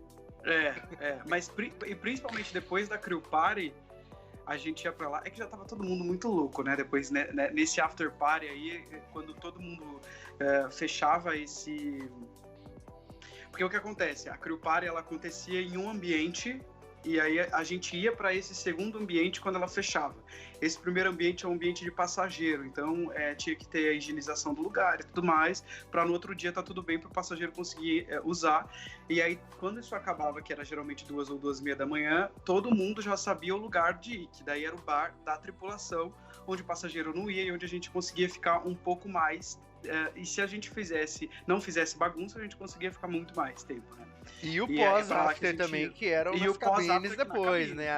Speaker 2: Mas principalmente depois da Crew Party, a gente ia pra lá, é que já tava todo mundo muito louco, né, depois, né, nesse after party aí, quando todo mundo fechava esse... Porque o que acontece, a Crew Party, ela acontecia em um ambiente, e aí a gente ia para esse segundo ambiente quando ela fechava. Esse primeiro ambiente é um ambiente de passageiro, então tinha que ter a higienização do lugar e tudo mais, para no outro dia tá tudo bem para o passageiro conseguir usar. E aí, quando isso acabava, que era geralmente 2 ou 2h30 da manhã, todo mundo já sabia o lugar de ir, que daí era o bar da tripulação, onde o passageiro não ia e onde a gente conseguia ficar um pouco mais. E se a gente não fizesse bagunça, a gente conseguia ficar muito mais tempo, né?
Speaker 4: E o pós-after também, que eram nas cabines depois, né?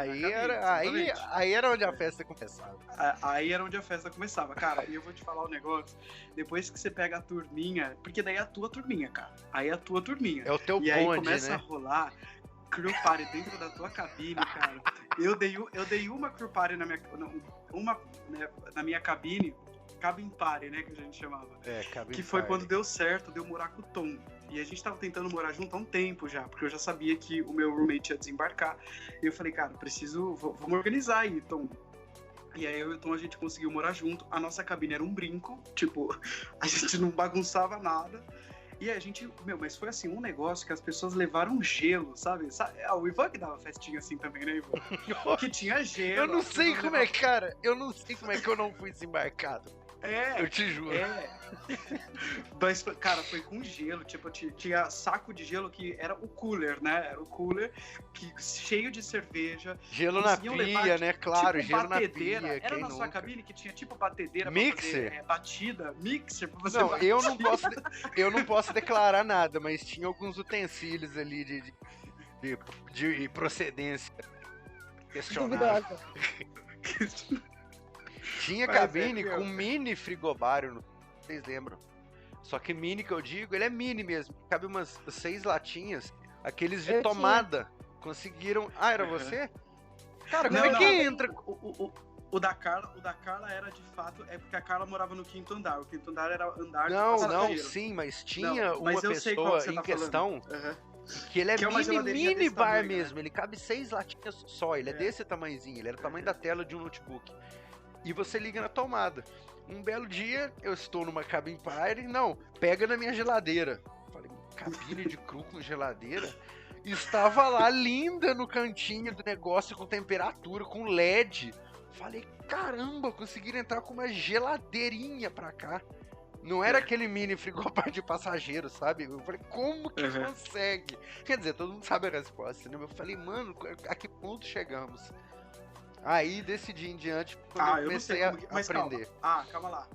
Speaker 4: Aí era onde a festa começava.
Speaker 2: Aí era onde a festa começava, cara. E eu vou te falar um negócio. Depois que você pega a turminha, porque daí é a tua turminha, cara. Aí é a tua turminha.
Speaker 4: É o teu bonde,
Speaker 2: né? E aí começa
Speaker 4: a
Speaker 2: rolar Crew Party dentro da tua cabine, cara. Eu dei uma Crew Party na minha cabine, Cabin Party, né, que a gente chamava. Que foi quando deu certo, deu morar com o Tom. E a gente tava tentando morar junto há um tempo já, porque eu já sabia que o meu roommate ia desembarcar. E eu falei, cara, vamos organizar aí, Tom. E aí eu e o Tom, a gente conseguiu morar junto. A nossa cabine era um brinco, tipo, a gente não bagunçava nada. E a gente, mas foi assim, um negócio que as pessoas levaram gelo, sabe? O Ivan que dava festinha assim também, né, Ivan? Que tinha gelo.
Speaker 4: Eu não sei como é, cara. Eu não sei como é que eu não fui desembarcado. Eu te juro.
Speaker 2: Mas, cara, foi com gelo. Tipo, tinha saco de gelo que era o cooler, né? Era o cooler cheio de cerveja.
Speaker 4: Gelo na pia, né? Claro,
Speaker 2: tipo
Speaker 4: gelo
Speaker 2: batedeira.
Speaker 4: na pia.
Speaker 2: Era na sua cabine que tinha tipo batedeira
Speaker 4: mixer?
Speaker 2: Pra fazer, batida, mixer pra você
Speaker 4: bater. Eu não posso declarar nada, mas tinha alguns utensílios ali de procedência questionável. Tinha cabine com mini frigobar, vocês lembram? Só que mini que eu digo, ele é mini mesmo. Cabe umas 6 latinhas. Aqueles de tomada. Conseguiram... Ah, era você? Cara, como é que entra?
Speaker 2: O da Carla era de fato... É porque a Carla morava no 5º andar. O 5º andar era andar de
Speaker 4: passageiro. Sim, mas tinha uma pessoa em questão... Que ele é mini bar tamanho, mesmo. Né? Ele cabe 6 latinhas só. Ele é desse tamanhozinho. Ele era o tamanho da tela de um notebook. E você liga na tomada. Um belo dia, eu estou numa cabine party. Não, pega na minha geladeira. Falei, cabine de cru com geladeira? Estava lá, linda no cantinho do negócio, com temperatura, com LED. Falei, caramba, conseguiram entrar com uma geladeirinha pra cá. Não era aquele mini frigobar de passageiro, sabe? Eu falei, como que consegue? Quer dizer, todo mundo sabe a resposta, né? Eu falei, mano, a que ponto chegamos? Aí, desse dia em diante, quando eu comecei a aprender.
Speaker 2: Calma lá.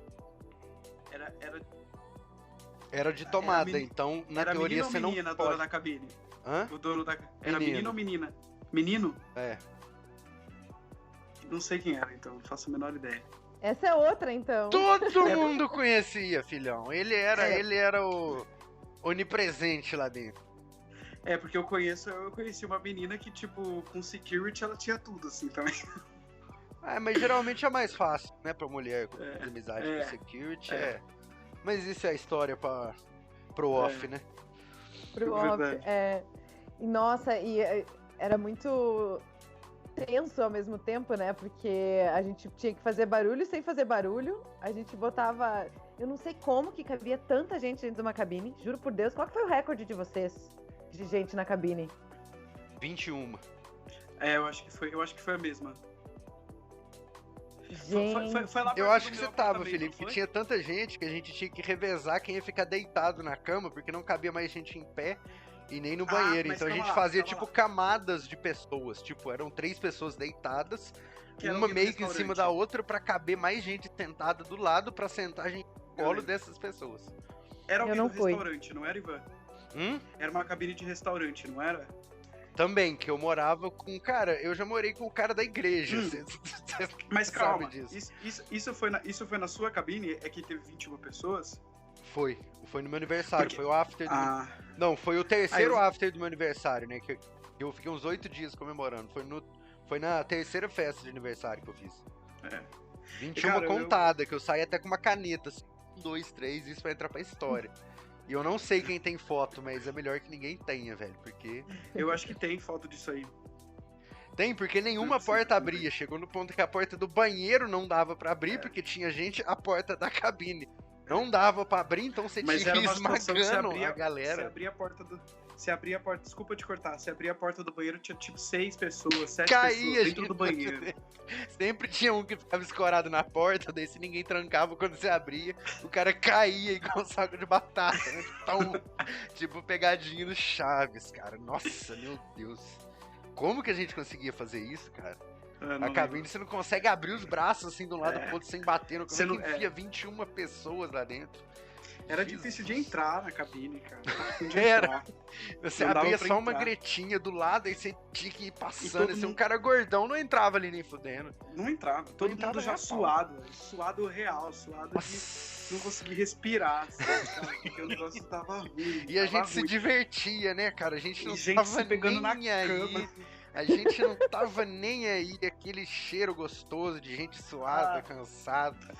Speaker 4: Era de tomada, então, na teoria, você não pode... Era menino ou menina,
Speaker 2: dona da cabine?
Speaker 4: Hã?
Speaker 2: O dono da... Era menino ou menina? Menino?
Speaker 4: É.
Speaker 2: Não sei quem era, então, não faço a menor ideia.
Speaker 3: Essa é outra, então.
Speaker 4: Todo mundo conhecia, filhão. Ele era onipresente lá dentro.
Speaker 2: É, porque eu conheci uma menina que, tipo, com security ela tinha tudo, assim, também.
Speaker 4: Mas geralmente é mais fácil, né, pra mulher com amizade com security, Mas isso é a história pro off, né?
Speaker 3: Pro off, E, nossa, era muito tenso ao mesmo tempo, né? Porque a gente tinha que fazer barulho sem fazer barulho. A gente botava... Eu não sei como que cabia tanta gente dentro de uma cabine. Juro por Deus. Qual que foi o recorde de vocês? De gente na cabine?
Speaker 4: 21.
Speaker 2: Eu acho que foi a mesma.
Speaker 3: Gente...
Speaker 2: Foi lá
Speaker 4: eu acho que você tava, Felipe, que tinha tanta gente que a gente tinha que revezar quem ia ficar deitado na cama, porque não cabia mais gente em pé e nem no banheiro. Então a gente fazia, tipo, camadas de pessoas. Tipo, eram 3 pessoas deitadas, uma meio que em cima da outra, pra caber mais gente sentada do lado, pra sentar a gente no colo dessas pessoas.
Speaker 2: Era alguém do restaurante, não era, Ivan? Era uma cabine de restaurante, não era?
Speaker 4: Também, que eu morava com... Cara, eu já morei com o cara da igreja.
Speaker 2: Mas calma, isso foi na sua cabine? É que teve 21 pessoas?
Speaker 4: Foi no meu aniversário, foi o after do meu... Não, foi o terceiro after do meu aniversário, né? Que eu fiquei uns 8 dias comemorando. Foi na terceira festa de aniversário que eu fiz. 21 cara, contada, que eu saí até com uma caneta, assim, 1, 2, 3, isso vai entrar pra história. E eu não sei quem tem foto, mas é melhor que ninguém tenha, velho, porque...
Speaker 2: Eu acho que tem foto disso aí.
Speaker 4: Tem, porque nenhuma porta abria. Chegou no ponto que a porta do banheiro não dava pra abrir, porque tinha gente à porta da cabine. Não dava pra abrir, então você tinha que ir esmagando a galera.
Speaker 2: Se abria a porta, desculpa te cortar, se abria a porta do banheiro, tinha tipo 6 pessoas, 7
Speaker 4: pessoas
Speaker 2: dentro do banheiro.
Speaker 4: Sempre tinha um que ficava escorado na porta, daí se ninguém trancava quando você abria, o cara caía igual um saco de batata, né? Tipo pegadinha no Chaves, cara. Nossa, meu Deus. Como que a gente conseguia fazer isso, cara? A cabine, você não consegue abrir os braços assim de um lado pro outro sem bater no... Como é que enfia 21 pessoas lá dentro?
Speaker 2: Era difícil de entrar na cabine, cara.
Speaker 4: Era. Você abria só uma gretinha do lado, aí você tinha que ir passando. Esse um cara gordão não entrava ali nem fudendo.
Speaker 2: Não entrava. Todo mundo já suado. Suado real. Suado de não conseguir respirar. Sabe, porque o negócio tava ruim.
Speaker 4: E a gente se divertia, né, cara? A gente não tava
Speaker 2: pegando
Speaker 4: nem aí. A gente não tava nem aí. Aquele cheiro gostoso de gente suada, cansada.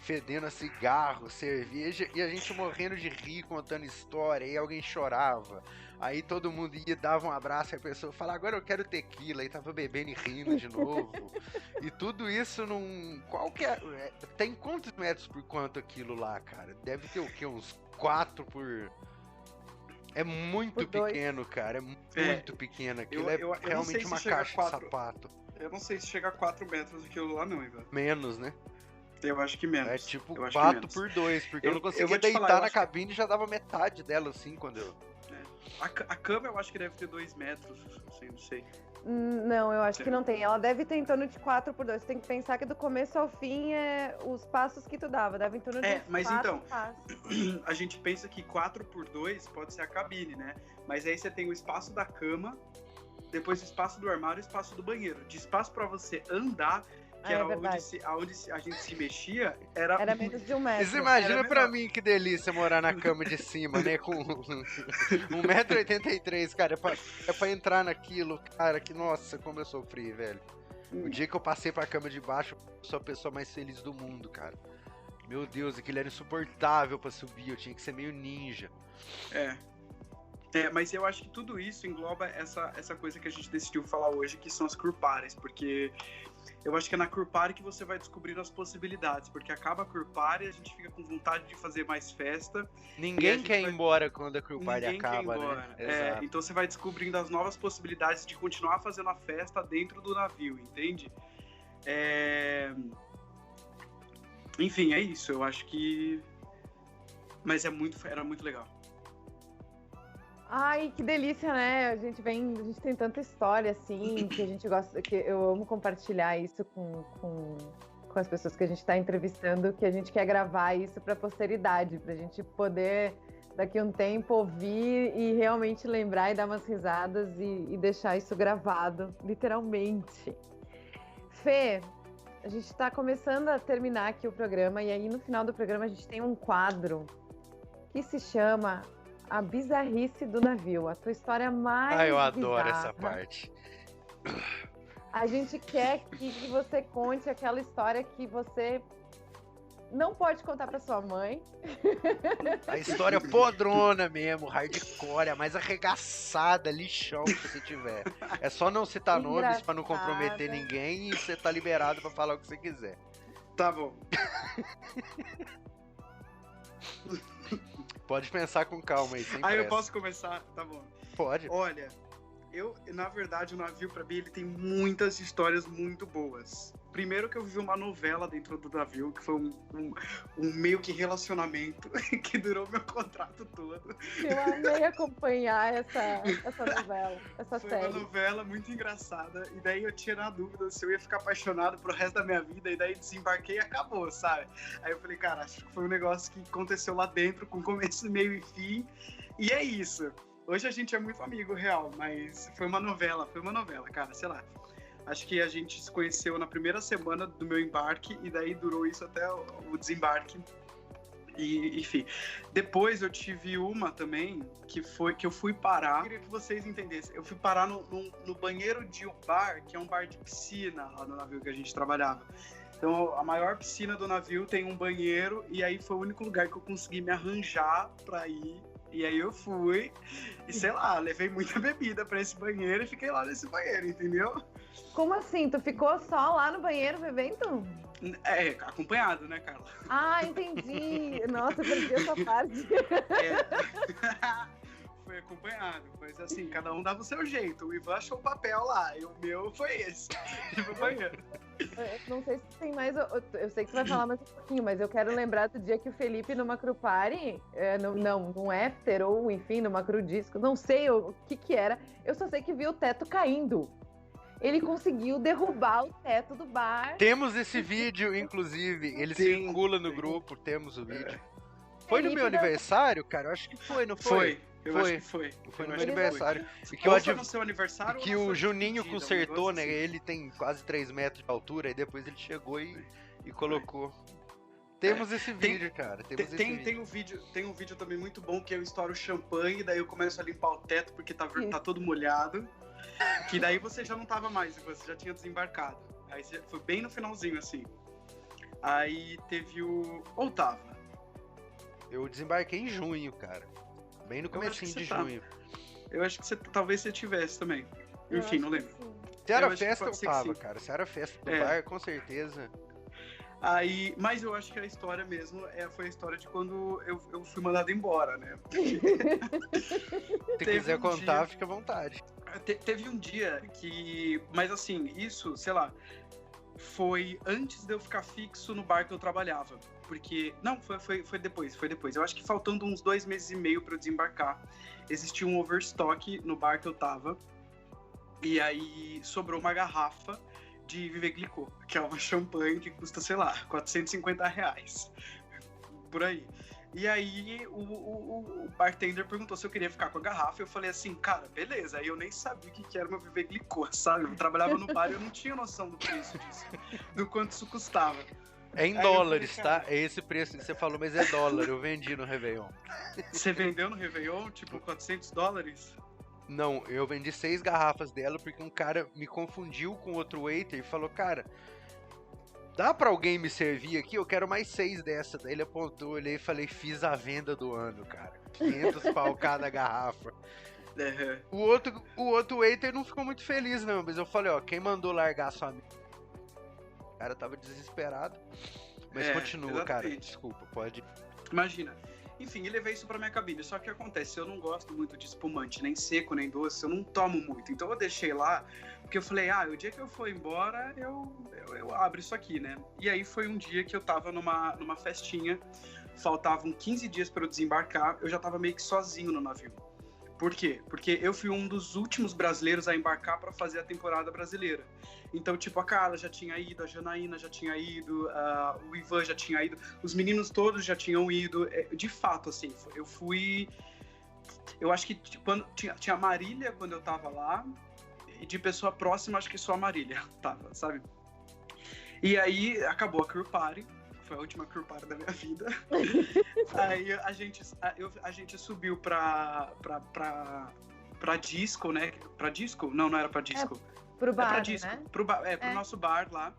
Speaker 4: Fedendo a cigarro, cerveja, e a gente morrendo de rir, contando história, e alguém chorava. Aí todo mundo ia, dava um abraço, e a pessoa falava, agora eu quero tequila, e tava bebendo e rindo de novo. E tudo isso num... Qual que é? Tem quantos metros por quanto aquilo lá, cara? Deve ter o quê? Uns 4 por... É muito pequeno, cara, é muito pequeno. Aquilo é realmente uma caixa de sapato.
Speaker 2: Eu não sei se chega a 4 metros aquilo lá não, Ivan.
Speaker 4: Menos, né?
Speaker 2: Eu acho que menos.
Speaker 4: É tipo 4 por 2, porque eu não conseguia deitar na cabine e já dava metade dela, assim, quando eu...
Speaker 2: A cama eu acho que deve ter 2 metros, assim, não sei.
Speaker 3: Não, eu acho que não tem. Ela deve ter em torno de 4 por 2. Você tem que pensar que do começo ao fim é os passos que tu dava. Deve em torno de
Speaker 2: mas
Speaker 3: 4
Speaker 2: então,
Speaker 3: passos.
Speaker 2: A gente pensa que 4 por 2 pode ser a cabine, né? Mas aí você tem o espaço da cama, depois o espaço do armário e o espaço do banheiro. De espaço pra você andar... Que era onde a gente se mexia,
Speaker 3: era menos de 1 metro.
Speaker 4: Você imagina pra mim que delícia morar na cama de cima, né? Com 1,83 m, cara. É pra entrar naquilo, cara, que nossa, como eu sofri, velho. O dia que eu passei pra cama de baixo, eu sou a pessoa mais feliz do mundo, cara. Meu Deus, aquilo era insuportável pra subir, eu tinha que ser meio ninja.
Speaker 2: Mas eu acho que tudo isso engloba essa coisa que a gente decidiu falar hoje, que são as crew parties, porque eu acho que é na crew party que você vai descobrindo as possibilidades, porque acaba a crew party, a gente fica com vontade de fazer mais festa.
Speaker 4: Ninguém quer ir embora quando a crew party acaba, né?
Speaker 2: Então você vai descobrindo as novas possibilidades de continuar fazendo a festa dentro do navio, entende? Enfim, é isso, eu acho que... Mas era muito legal.
Speaker 3: Ai, que delícia, né? A gente tem tanta história, assim, que a gente gosta, que eu amo compartilhar isso com as pessoas que a gente está entrevistando, que a gente quer gravar isso para a posteridade, para a gente poder, daqui a um tempo, ouvir e realmente lembrar e dar umas risadas e deixar isso gravado, literalmente. Fê, a gente está começando a terminar aqui o programa, e aí no final do programa a gente tem um quadro que se chama a bizarrice do navio, a tua história mais
Speaker 4: eu adoro
Speaker 3: bizarra.
Speaker 4: essa parte.
Speaker 3: A gente quer que você conte aquela história que você não pode contar pra sua mãe.
Speaker 4: A história podrona mesmo, hardcore, a mais arregaçada, lixão que você tiver. É só não citar nomes pra não comprometer ninguém e você tá liberado pra falar o que você quiser.
Speaker 2: Tá bom.
Speaker 4: Pode pensar com calma aí, sem pressa.
Speaker 2: Eu posso começar? Tá bom.
Speaker 4: Pode.
Speaker 2: Olha, na verdade, o navio, pra mim, ele tem muitas histórias muito boas. Primeiro que eu vivi uma novela dentro do navio, que foi um meio que relacionamento que durou meu contrato todo.
Speaker 3: Eu amei acompanhar essa novela, essa série.
Speaker 2: Foi uma novela muito engraçada, e daí eu tinha na dúvida se eu ia ficar apaixonado pro resto da minha vida, e daí desembarquei e acabou, sabe? Aí eu falei, cara, acho que foi um negócio que aconteceu lá dentro, com começo, meio e fim, e é isso. Hoje a gente é muito amigo, real, mas foi uma novela, cara, sei lá. Acho que a gente se conheceu na primeira semana do meu embarque e daí durou isso até o desembarque. E, enfim. Depois eu tive uma também que eu fui parar. Eu queria que vocês entendessem. Eu fui parar no banheiro de um bar, que é um bar de piscina lá no navio que a gente trabalhava. Então, a maior piscina do navio tem um banheiro e aí foi o único lugar que eu consegui me arranjar pra ir. E aí eu fui e, sei lá, levei muita bebida pra esse banheiro e fiquei lá nesse banheiro, entendeu?
Speaker 3: Como assim? Tu ficou só lá no banheiro bebendo?
Speaker 2: Acompanhado, né, Carla?
Speaker 3: Ah, entendi. Nossa, eu perdi essa parte.
Speaker 2: Foi acompanhado, mas assim, cada um dava o seu jeito. O Ivan achou o papel lá e o meu foi esse. E pro banheiro.
Speaker 3: Não sei se tem mais. Eu sei que você vai falar mais um pouquinho, mas eu quero lembrar do dia que o Felipe no Macro Party, num after ou enfim, no Macro Disco, não sei o que era. Eu só sei que vi o teto caindo. Ele conseguiu derrubar o teto do bar.
Speaker 4: Temos esse vídeo, inclusive. Ele circula no grupo, temos o vídeo. Foi no meu aniversário, cara? Eu acho que foi, não foi?
Speaker 2: Eu acho que foi.
Speaker 4: Foi no meu aniversário.
Speaker 2: E que foi no seu aniversário?
Speaker 4: Que o Juninho consertou, né? Ele tem quase 3 metros de altura e depois ele chegou e colocou. Temos esse vídeo, cara.
Speaker 2: Tem um vídeo também muito bom que eu estouro champanhe, daí eu começo a limpar o teto porque tá todo molhado. Que daí você já não tava mais, você já tinha desembarcado. Aí foi bem no finalzinho, assim. Aí teve ou tava?
Speaker 4: Eu desembarquei em junho, cara. Bem no comecinho de junho.
Speaker 2: Eu acho que talvez você tivesse também. Enfim, não lembro.
Speaker 4: Se era festa, eu tava, cara. Se era festa do bar, com certeza.
Speaker 2: Aí, mas eu acho que a história mesmo foi a história de quando eu fui mandado embora, né?
Speaker 4: Se quiser contar, fica à vontade.
Speaker 2: Teve um dia que... Mas assim, isso, sei lá, foi antes de eu ficar fixo no bar que eu trabalhava. Porque... Não, foi depois. Eu acho que faltando uns 2 meses e meio pra eu desembarcar, existia um overstock no bar que eu tava. E aí sobrou uma garrafa de Viveglicô, que é uma champanhe que custa, sei lá, R$450. Por aí. E aí o bartender perguntou se eu queria ficar com a garrafa. Eu falei assim, cara, beleza. Aí eu nem sabia o que era meu Viveglicô, sabe? Eu trabalhava no bar e eu não tinha noção do preço disso, do quanto isso custava.
Speaker 4: É em dólares, tá? É esse preço que você falou, mas é dólar. Eu vendi no Réveillon.
Speaker 2: Você vendeu no Réveillon, tipo, $400?
Speaker 4: Não, eu vendi 6 garrafas dela porque um cara me confundiu com outro waiter e falou, cara, dá pra alguém me servir aqui? Eu quero mais 6 dessa. Daí ele apontou, eu olhei e falei, fiz a venda do ano, cara. 500 pau cada garrafa.
Speaker 2: Uhum.
Speaker 4: O outro waiter não ficou muito feliz, não, mas eu falei, ó, quem mandou largar sua amiga? O cara tava desesperado. Mas continua, exatamente. Cara, desculpa, pode...
Speaker 2: Imagina. Enfim, eu levei isso pra minha cabine. Só que acontece, eu não gosto muito de espumante, nem seco, nem doce, eu não tomo muito. Então eu deixei lá, porque eu falei, o dia que eu for embora, eu abro isso aqui, né? E aí foi um dia que eu tava numa festinha, faltavam 15 dias pra eu desembarcar, eu já tava meio que sozinho no navio. Por quê? Porque eu fui um dos últimos brasileiros a embarcar pra fazer a temporada brasileira. Então, tipo, a Carla já tinha ido, a Janaína já tinha ido, o Ivan já tinha ido, os meninos todos já tinham ido. De fato, assim, eu fui... Eu acho que quando, tinha a Marília quando eu tava lá, e de pessoa próxima, acho que só a Marília tava, sabe? E aí, acabou a Crew Party, foi a última crew party da minha vida. Aí a gente subiu pra disco, né? Pra disco? Não era pra disco.
Speaker 3: Pro bar,
Speaker 2: pra disco,
Speaker 3: né?
Speaker 2: Pro nosso bar lá.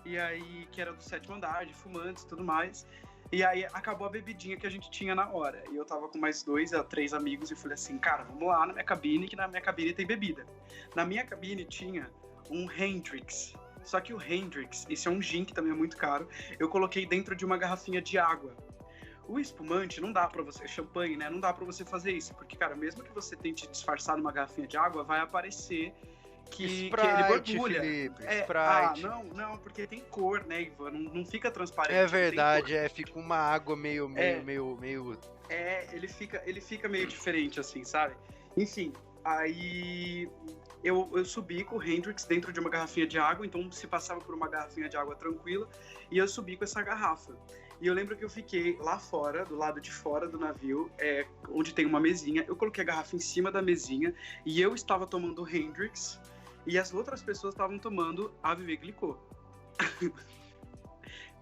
Speaker 2: E aí, que era do 7º andar, de fumantes e tudo mais. E aí acabou a bebidinha que a gente tinha na hora. E eu tava com mais 2 a 3 amigos e falei assim, cara, vamos lá na minha cabine, que na minha cabine tem bebida. Na minha cabine tinha um Hendrix. Só que o Hendrix, esse é um gin que também é muito caro, eu coloquei dentro de uma garrafinha de água. O espumante não dá pra você, champanhe, né? Não dá pra você fazer isso. Porque, cara, mesmo que você tente disfarçar numa garrafinha de água, vai aparecer que ele borbulha.
Speaker 4: Felipe, Sprite.
Speaker 2: Não, porque tem cor, né, Ivan? Não fica transparente.
Speaker 4: É verdade, fica uma água meio...
Speaker 2: ele fica meio diferente, assim, sabe? Enfim, aí eu subi com o Hendrix dentro de uma garrafinha de água, então se passava por uma garrafinha de água tranquila, e eu subi com essa garrafa. E eu lembro que eu fiquei lá fora, do lado de fora do navio, onde tem uma mesinha, eu coloquei a garrafa em cima da mesinha, e eu estava tomando o Hendrix, e as outras pessoas estavam tomando a Veuve Clicquot.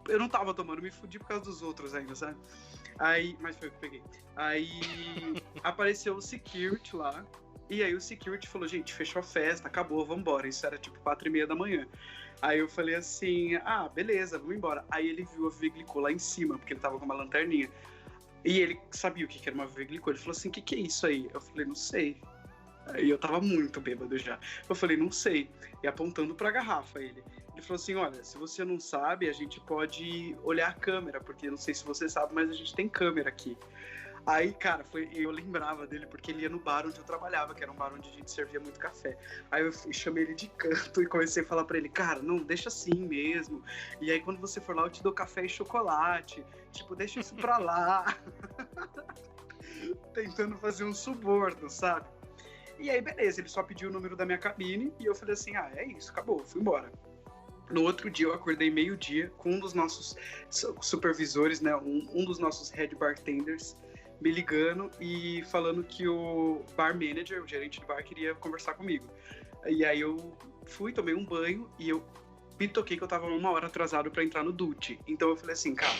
Speaker 2: Eu não tava tomando, me fudi por causa dos outros ainda, sabe? Aí, mas foi o que eu peguei. Aí apareceu o security lá, e aí o security falou, gente, fechou a festa, acabou, vambora. Isso era tipo 4h30 da manhã. Aí eu falei assim, beleza, vamos embora. Aí ele viu a Veuve Clicquot lá em cima, porque ele tava com uma lanterninha. E ele sabia o que era uma Veuve Clicquot. Ele falou assim, o que é isso aí? Eu falei, não sei. Aí eu tava muito bêbado já. Eu falei, não sei. E apontando pra garrafa ele falou assim, olha, se você não sabe, a gente pode olhar a câmera, porque não sei se você sabe, mas a gente tem câmera aqui. Aí, cara, eu lembrava dele porque ele ia no bar onde eu trabalhava, que era um bar onde a gente servia muito café. Aí eu chamei ele de canto e comecei a falar pra ele, cara, não, deixa assim mesmo. E aí quando você for lá eu te dou café e chocolate. Tipo, deixa isso pra lá. Tentando fazer um suborno, sabe? E aí, beleza, ele só pediu o número da minha cabine e eu falei assim, é isso, acabou, fui embora. No outro dia eu acordei meio-dia com um dos nossos supervisores, né, um dos nossos head bartenders, me ligando e falando que o bar manager, o gerente do bar, queria conversar comigo. E aí eu fui, tomei um banho e eu me toquei que eu tava 1 hora atrasado pra entrar no Dutch. Então eu falei assim, cara,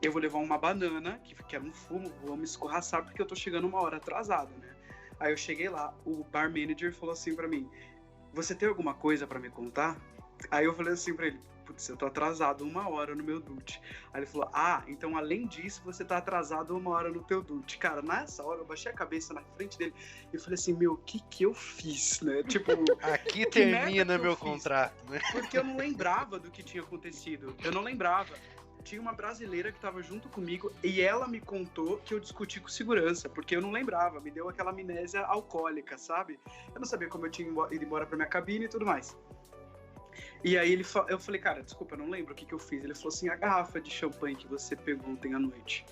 Speaker 2: eu vou levar uma banana, que era um fumo, vou me escorraçar porque eu tô chegando 1 hora atrasado, né? Aí eu cheguei lá, o bar manager falou assim pra mim, você tem alguma coisa pra me contar? Aí eu falei assim pra ele, putz, eu tô atrasado 1 hora no meu Dutch. Aí ele falou, então além disso, você tá atrasado 1 hora no teu Dutch. Cara, nessa hora eu baixei a cabeça na frente dele e falei assim, o que eu fiz, né? Tipo,
Speaker 4: aqui termina meu contrato, né?
Speaker 2: Porque eu não lembrava do que tinha acontecido, eu não lembrava. Tinha uma brasileira que tava junto comigo e ela me contou que eu discuti com segurança, porque eu não lembrava, me deu aquela amnésia alcoólica, sabe? Eu não sabia como eu tinha ido embora pra minha cabine e tudo mais. E aí eu falei, cara, desculpa, eu não lembro o que eu fiz. Ele falou assim, a garrafa de champanhe que você pegou ontem à noite.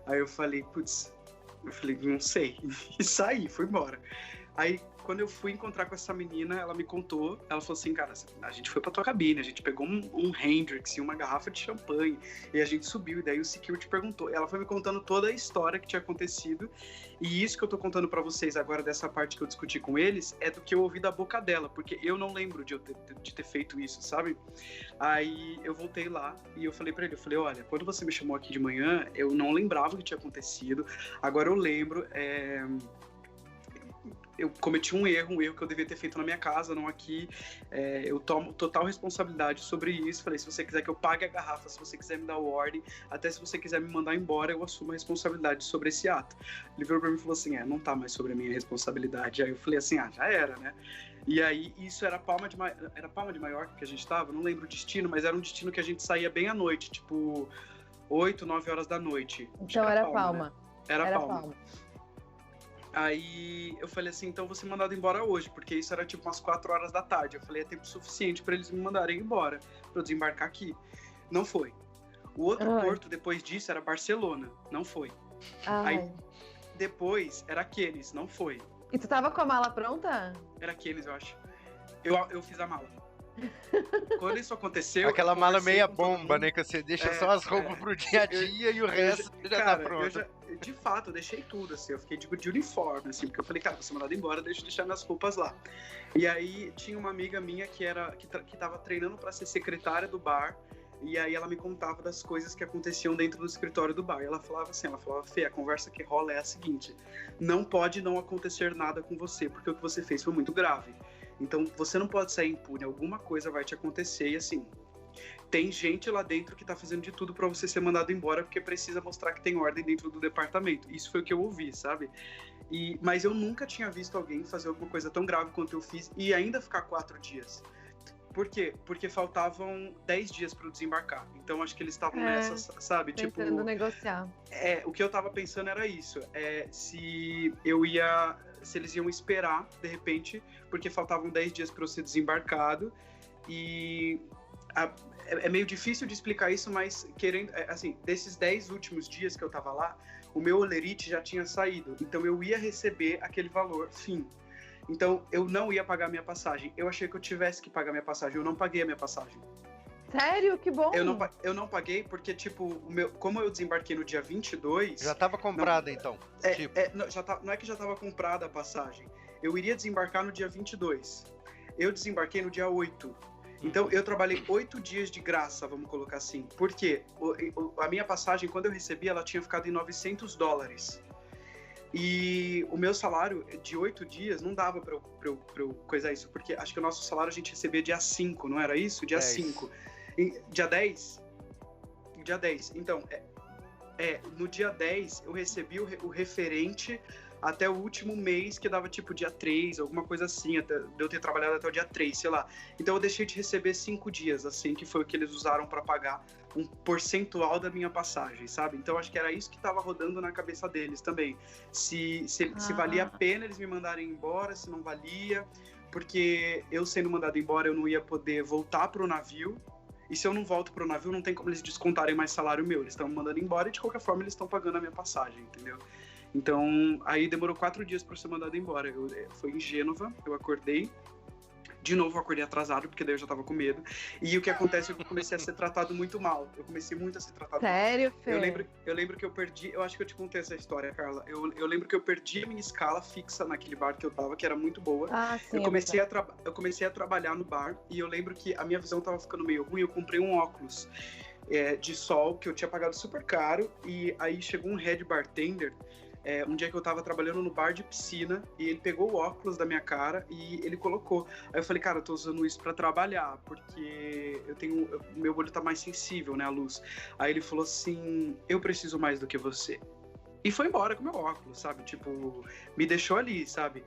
Speaker 2: Aí eu falei, não sei. E saí, fui embora. Aí, quando eu fui encontrar com essa menina, ela me contou, ela falou assim, cara, a gente foi pra tua cabine, a gente pegou um Hendrix e uma garrafa de champanhe, e a gente subiu, e daí o security perguntou. Ela foi me contando toda a história que tinha acontecido, e isso que eu tô contando pra vocês agora, dessa parte que eu discuti com eles, é do que eu ouvi da boca dela, porque eu não lembro de ter feito isso, sabe? Aí eu voltei lá, e eu falei pra ele, olha, quando você me chamou aqui de manhã, eu não lembrava o que tinha acontecido, agora eu lembro, eu cometi um erro que eu devia ter feito na minha casa, não aqui. Eu tomo total responsabilidade sobre isso. Falei, se você quiser que eu pague a garrafa, se você quiser me dar o ordem, até se você quiser me mandar embora, eu assumo a responsabilidade sobre esse ato. Ele virou pra mim e falou assim, não tá mais sobre a minha responsabilidade. Aí eu falei assim, já era, né? E aí, isso era Palma de Maiorca que a gente tava, não lembro o destino, mas era um destino que a gente saía bem à noite, tipo 8, 9 horas da noite.
Speaker 3: Então era Palma.
Speaker 2: Né? Era Palma. Aí eu falei assim, então vou ser mandado embora hoje, porque isso era tipo umas 4 horas da tarde. Eu falei, é tempo suficiente pra eles me mandarem embora, pra eu desembarcar aqui. Não foi. O outro porto depois disso era Barcelona, não foi. Aí depois era Cannes, não foi.
Speaker 3: E tu tava com a mala pronta?
Speaker 2: Era Cannes, eu acho. Eu fiz a mala. Quando isso aconteceu...
Speaker 4: Aquela mala meia bomba, né? Que você deixa só as roupas pro dia a dia e o resto já tá pronto.
Speaker 2: De fato, eu deixei tudo, assim. Eu fiquei de uniforme, assim. Porque eu falei, cara, vou ser mandado embora, deixa eu deixar minhas roupas lá. E aí, tinha uma amiga minha que tava treinando pra ser secretária do bar. E aí ela me contava das coisas que aconteciam dentro do escritório do bar. E ela falava, Fê, a conversa que rola é a seguinte: não pode não acontecer nada com você, porque o que você fez foi muito grave. Então você não pode sair impune, alguma coisa vai te acontecer e assim, tem gente lá dentro que tá fazendo de tudo para você ser mandado embora porque precisa mostrar que tem ordem dentro do departamento. Isso foi o que eu ouvi, sabe? Mas eu nunca tinha visto alguém fazer alguma coisa tão grave quanto eu fiz e ainda ficar 4 dias. Por quê? Porque faltavam 10 dias para eu desembarcar. Então acho que eles estavam nessa, sabe?
Speaker 3: Tentando negociar.
Speaker 2: O que eu tava pensando era isso. Se eles iam esperar, de repente, porque faltavam 10 dias para eu ser desembarcado. E é meio difícil de explicar isso, mas assim, desses 10 últimos dias que eu tava lá, o meu holerite já tinha saído. Então eu ia receber aquele valor, fim. Então, eu não ia pagar minha passagem. Eu achei que eu tivesse que pagar minha passagem. Eu não paguei a minha passagem.
Speaker 3: Sério? Que bom!
Speaker 2: Eu não paguei porque, tipo, como eu desembarquei no dia 22...
Speaker 4: Já tava comprada, então.
Speaker 2: Não é que já tava comprada a passagem. Eu iria desembarcar no dia 22. Eu desembarquei no dia 8. Então, eu trabalhei 8 dias de graça, vamos colocar assim. Por quê? A minha passagem, quando eu recebi, ela tinha ficado em $900. E o meu salário de 8 dias não dava pra eu coisar isso, porque acho que o nosso salário a gente recebia dia 5, não era isso? Dia 5. Dia 10? Dia 10. Então, no dia 10 eu recebi o referente até o último mês, que dava tipo dia 3, alguma coisa assim, até de eu ter trabalhado até o dia 3, sei lá. Então eu deixei de receber 5 dias, assim, que foi o que eles usaram pra pagar um percentual da minha passagem, sabe? Então acho que era isso que tava rodando na cabeça deles também. Se valia a pena eles me mandarem embora, se não valia, porque eu sendo mandado embora eu não ia poder voltar pro navio. E se eu não volto pro navio, não tem como eles descontarem mais salário meu. Eles estão me mandando embora e de qualquer forma eles estão pagando a minha passagem, entendeu? Então, aí demorou 4 dias para ser mandado embora. Foi em Gênova, eu acordei. De novo, eu acordei atrasado, porque daí eu já tava com medo. E o que acontece é que eu comecei a ser tratado muito mal. Eu comecei muito a ser tratado
Speaker 3: Sério,
Speaker 2: mal.
Speaker 3: Fê?
Speaker 2: Eu lembro que eu perdi... Eu acho que eu te contei essa história, Carla. Eu lembro que eu perdi a minha escala fixa naquele bar que eu tava, que era muito boa.
Speaker 3: Ah, sim,
Speaker 2: eu comecei a trabalhar no bar, e eu lembro que a minha visão tava ficando meio ruim. Eu comprei um óculos de sol, que eu tinha pagado super caro. E aí chegou um head bartender... um dia que eu tava trabalhando no bar de piscina e ele pegou o óculos da minha cara e ele colocou. Aí eu falei, cara, eu tô usando isso pra trabalhar, porque meu olho tá mais sensível, né, à luz. Aí ele falou assim, eu preciso mais do que você. E foi embora com o meu óculos, sabe? Tipo, me deixou ali, sabe?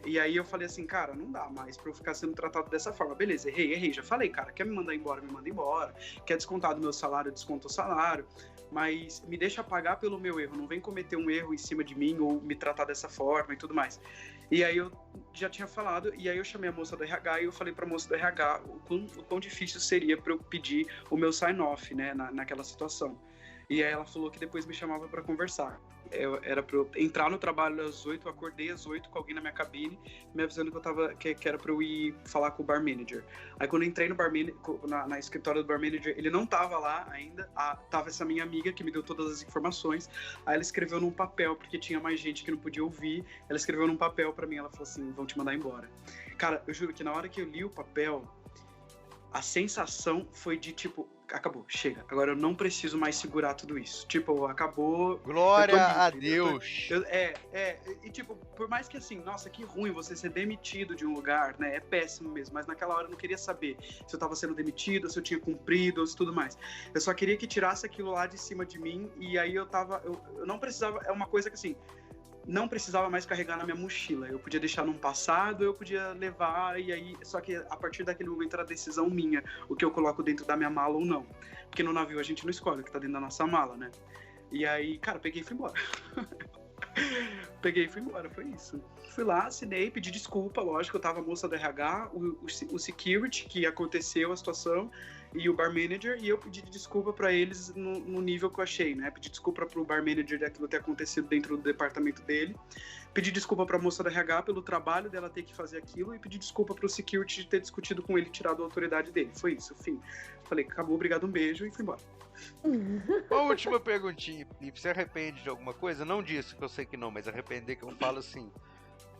Speaker 2: E aí eu falei assim, cara, não dá mais pra eu ficar sendo tratado dessa forma. Beleza, errei, já falei, cara, quer me mandar embora, me manda embora. Quer descontar do meu salário, desconta o salário. Mas me deixa pagar pelo meu erro, não vem cometer um erro em cima de mim ou me tratar dessa forma e tudo mais. E aí eu já tinha falado, e aí eu chamei a moça do RH e eu falei pra moça do RH o quão difícil seria pra eu pedir o meu sign-off, né, naquela situação. E aí ela falou que depois me chamava pra conversar. Era pra eu entrar no trabalho às 8, eu acordei às 8 com alguém na minha cabine, me avisando que era pra eu ir falar com o bar manager. Aí quando eu entrei no bar manager, na escritório do bar manager, ele não tava lá ainda, tava essa minha amiga que me deu todas as informações. Aí ela escreveu num papel, porque tinha mais gente que não podia ouvir, ela escreveu num papel pra mim, ela falou assim, vão te mandar embora. Cara, eu juro que na hora que eu li o papel, a sensação foi de tipo, acabou, chega. Agora eu não preciso mais segurar tudo isso. Tipo, acabou.
Speaker 4: Glória a Deus!
Speaker 2: E tipo, por mais que assim, nossa, que ruim você ser demitido de um lugar, né? É péssimo mesmo. Mas naquela hora eu não queria saber se eu tava sendo demitido, se eu tinha cumprido, ou se tudo mais. Eu só queria que tirasse aquilo lá de cima de mim. E aí eu não precisava. É uma coisa que assim, não precisava mais carregar na minha mochila. Eu podia deixar num passado, eu podia levar, e aí... Só que a partir daquele momento era decisão minha, o que eu coloco dentro da minha mala ou não. Porque no navio a gente não escolhe o que tá dentro da nossa mala, né? E aí, cara, peguei e fui embora. Foi isso. Fui lá, assinei, pedi desculpa, lógico, eu tava a moça do RH, o security, que aconteceu a situação, e o bar manager, e eu pedi desculpa pra eles no nível que eu achei, né? Pedi desculpa pro bar manager daquilo ter acontecido dentro do departamento dele, pedi desculpa pra moça da RH pelo trabalho dela ter que fazer aquilo, e pedi desculpa pro security de ter discutido com ele e tirado a autoridade dele. Foi isso, fim. Falei, acabou, obrigado, um beijo, e fui embora.
Speaker 4: Uma última perguntinha, Felipe, você arrepende de alguma coisa? Não disso, que eu sei que não, mas arrepender que eu falo assim,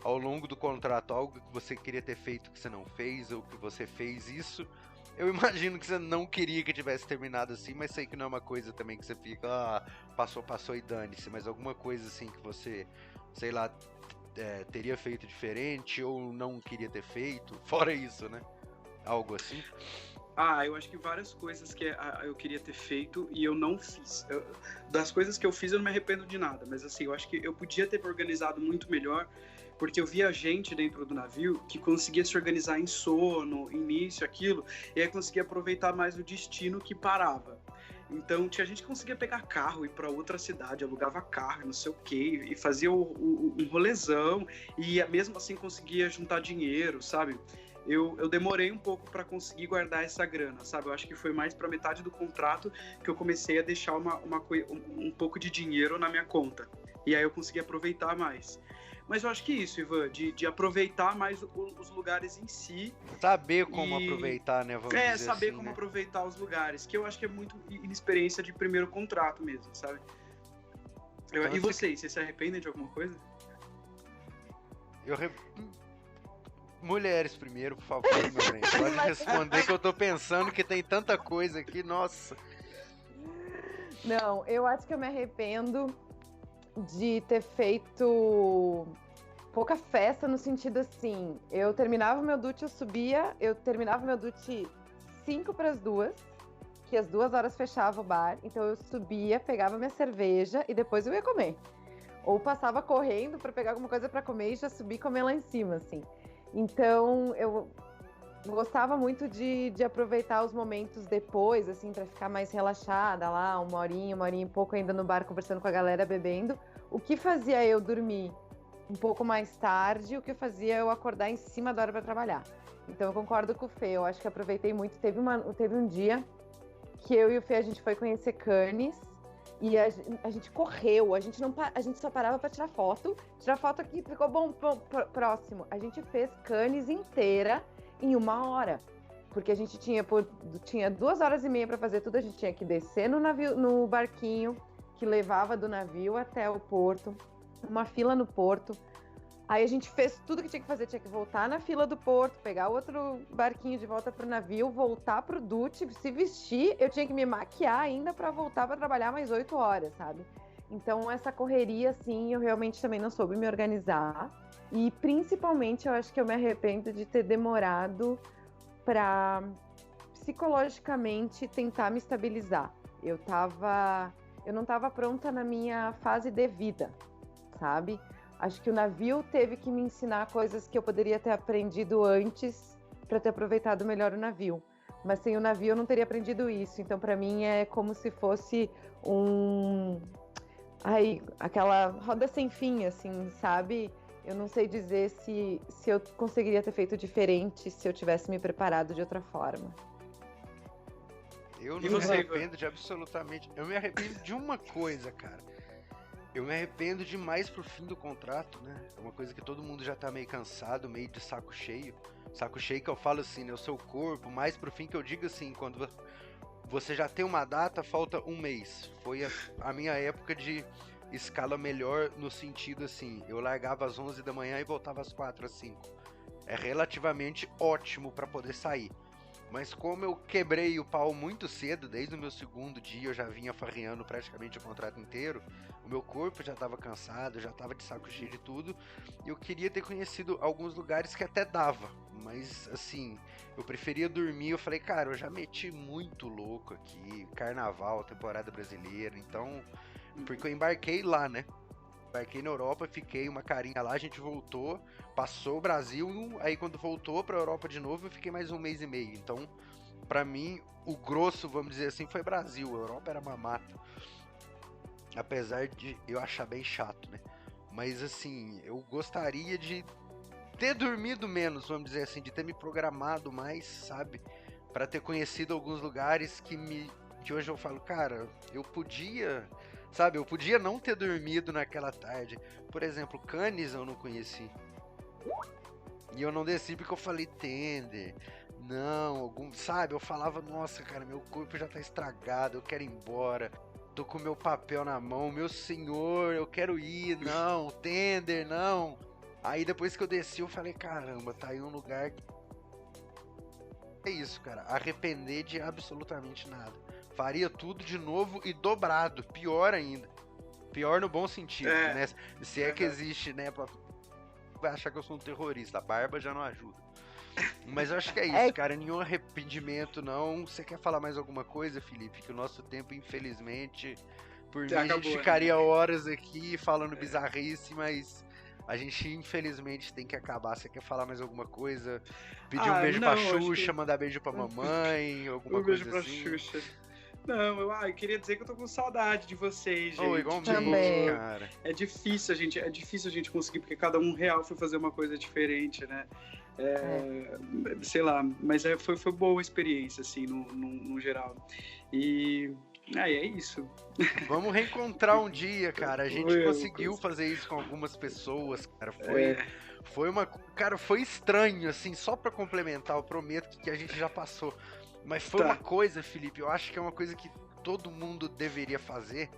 Speaker 4: ao longo do contrato, algo que você queria ter feito que você não fez, ou que você fez isso, Eu imagino que você não queria que tivesse terminado assim, mas sei que não é uma coisa também que você fica, passou e dane-se, mas alguma coisa assim que você, sei lá, teria feito diferente ou não queria ter feito, fora isso, né? Algo assim.
Speaker 2: Eu acho que várias coisas que eu queria ter feito e eu não fiz. Das coisas que eu fiz, eu não me arrependo de nada, mas assim, eu acho que eu podia ter me organizado muito melhor, porque eu via gente dentro do navio que conseguia se organizar em sono, início, aquilo, e aí conseguia aproveitar mais o destino que parava. Então, tinha gente que conseguia pegar carro, ir para outra cidade, alugava carro, não sei o quê, e fazia um rolezão, e mesmo assim conseguia juntar dinheiro, sabe? Eu demorei um pouco para conseguir guardar essa grana, sabe? Eu acho que foi mais para metade do contrato que eu comecei a deixar um pouco de dinheiro na minha conta. E aí eu consegui aproveitar mais. Mas eu acho que isso, Ivan, de aproveitar mais os lugares em si.
Speaker 4: Saber como aproveitar, né? Vamos dizer
Speaker 2: saber
Speaker 4: assim,
Speaker 2: como
Speaker 4: né?
Speaker 2: aproveitar os lugares, que eu acho que é muito inexperiência de primeiro contrato mesmo, sabe? E vocês se arrependem de alguma coisa?
Speaker 4: Mulheres primeiro, por favor, meu bem. Pode responder que eu tô pensando que tem tanta coisa aqui, nossa.
Speaker 3: Não, eu acho que eu me arrependo de ter feito pouca festa, no sentido assim, eu terminava o meu duty, eu terminava o meu duty 1:55, que às 2 horas fechava o bar, então eu subia, pegava minha cerveja e depois eu ia comer. Ou passava correndo para pegar alguma coisa para comer e já subir e comer lá em cima, assim. Então, eu gostava muito de aproveitar os momentos depois, assim, para ficar mais relaxada lá, uma horinha e pouco ainda no bar, conversando com a galera, bebendo. O que fazia eu dormir um pouco mais tarde, o que fazia eu acordar em cima da hora para trabalhar. Então, eu concordo com o Fê, eu acho que aproveitei muito. Teve um dia que eu e o Fê, a gente foi conhecer Cannes, e a gente correu, a gente só parava para tirar foto aqui, ficou bom, próximo. A gente fez Cannes inteira em 1 hora, porque a gente tinha 2 horas e meia para fazer tudo, a gente tinha que descer no navio, no barquinho que levava do navio até o porto, uma fila no porto. Aí a gente fez tudo que tinha que fazer, tinha que voltar na fila do porto, pegar outro barquinho de volta pro navio, voltar pro duty, se vestir, eu tinha que me maquiar ainda para voltar para trabalhar mais 8 horas, sabe? Então essa correria, assim, eu realmente também não soube me organizar. E principalmente eu acho que eu me arrependo de ter demorado para psicologicamente tentar me estabilizar. Eu não estava pronta na minha fase de vida, sabe? Acho que o navio teve que me ensinar coisas que eu poderia ter aprendido antes para ter aproveitado melhor o navio. Mas sem o navio eu não teria aprendido isso. Então, para mim, é como se fosse aquela roda sem fim, assim, sabe? Eu não sei dizer se eu conseguiria ter feito diferente se eu tivesse me preparado de outra forma.
Speaker 4: Eu não me arrependo de absolutamente... Eu me arrependo de uma coisa, cara. Eu me arrependo demais pro fim do contrato, né? É uma coisa que todo mundo já tá meio cansado, meio de saco cheio. Saco cheio que eu falo assim, né? O seu corpo, mais pro fim que eu digo assim, quando você já tem uma data, falta um mês. Foi a minha época de escala melhor no sentido assim, eu largava às 11 da manhã e voltava às 4, às 5. É relativamente ótimo pra poder sair. Mas como eu quebrei o pau muito cedo, desde o meu segundo dia eu já vinha farreando praticamente o contrato inteiro, o meu corpo já estava cansado, já estava de saco cheio de tudo, e eu queria ter conhecido alguns lugares que até dava, mas assim, eu preferia dormir. Eu falei, cara, eu já meti muito louco aqui, carnaval, temporada brasileira, então, porque eu embarquei lá, né? Embarquei na Europa, fiquei uma carinha lá, a gente voltou, passou o Brasil, aí quando voltou pra Europa de novo, eu fiquei mais um mês e meio. Então, pra mim, o grosso, vamos dizer assim, foi Brasil. A Europa era mamata. Apesar de eu achar bem chato, né? Mas, assim, eu gostaria de ter dormido menos, vamos dizer assim, de ter me programado mais, sabe? Pra ter conhecido alguns lugares que hoje eu falo, cara, eu podia... Sabe, eu podia não ter dormido naquela tarde. Por exemplo, Cannes eu não conheci. E eu não desci porque eu falei tender. Não, sabe, eu falava, nossa, cara, meu corpo já tá estragado, eu quero ir embora. Tô com meu papel na mão, meu senhor, eu quero ir, não, tender, não. Aí depois que eu desci, eu falei, caramba, tá aí um lugar é isso, cara. Arrepender de absolutamente nada. Faria tudo de novo e dobrado. Pior ainda. Pior no bom sentido, né? Se é que existe, né? Vai achar que eu sou um terrorista. A barba já não ajuda. Mas eu acho que é isso, cara. Nenhum arrependimento, não. Você quer falar mais alguma coisa, Felipe? Que o nosso tempo, infelizmente, por mim, a gente ficaria horas aqui falando bizarrice, mas a gente, infelizmente, tem que acabar. Você quer falar mais alguma coisa? Pedir um beijo pra Xuxa, mandar beijo pra mamãe, alguma coisa assim? Um beijo pra Xuxa.
Speaker 2: Não, eu queria dizer que eu tô com saudade de vocês, gente.
Speaker 4: Igualmente, cara.
Speaker 2: É difícil a gente conseguir, porque cada um real foi fazer uma coisa diferente, né? Sei lá, mas foi boa a experiência, assim, no geral. E é isso.
Speaker 4: Vamos reencontrar um dia, cara. A gente conseguiu fazer isso com algumas pessoas, cara. Foi estranho, assim, só pra complementar, eu prometo que a gente já passou. Mas foi uma coisa, Felipe, eu acho que é uma coisa que todo mundo deveria fazer,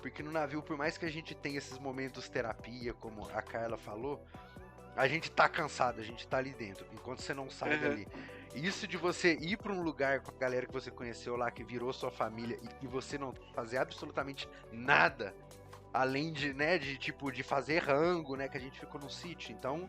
Speaker 4: porque no navio, por mais que a gente tenha esses momentos terapia, como a Carla falou, a gente tá cansado, a gente tá ali dentro, enquanto você não sai dali. Isso de você ir pra um lugar com a galera que você conheceu lá, que virou sua família, e você não fazer absolutamente nada, além de, né, de fazer rango, né, que a gente ficou no sítio, então...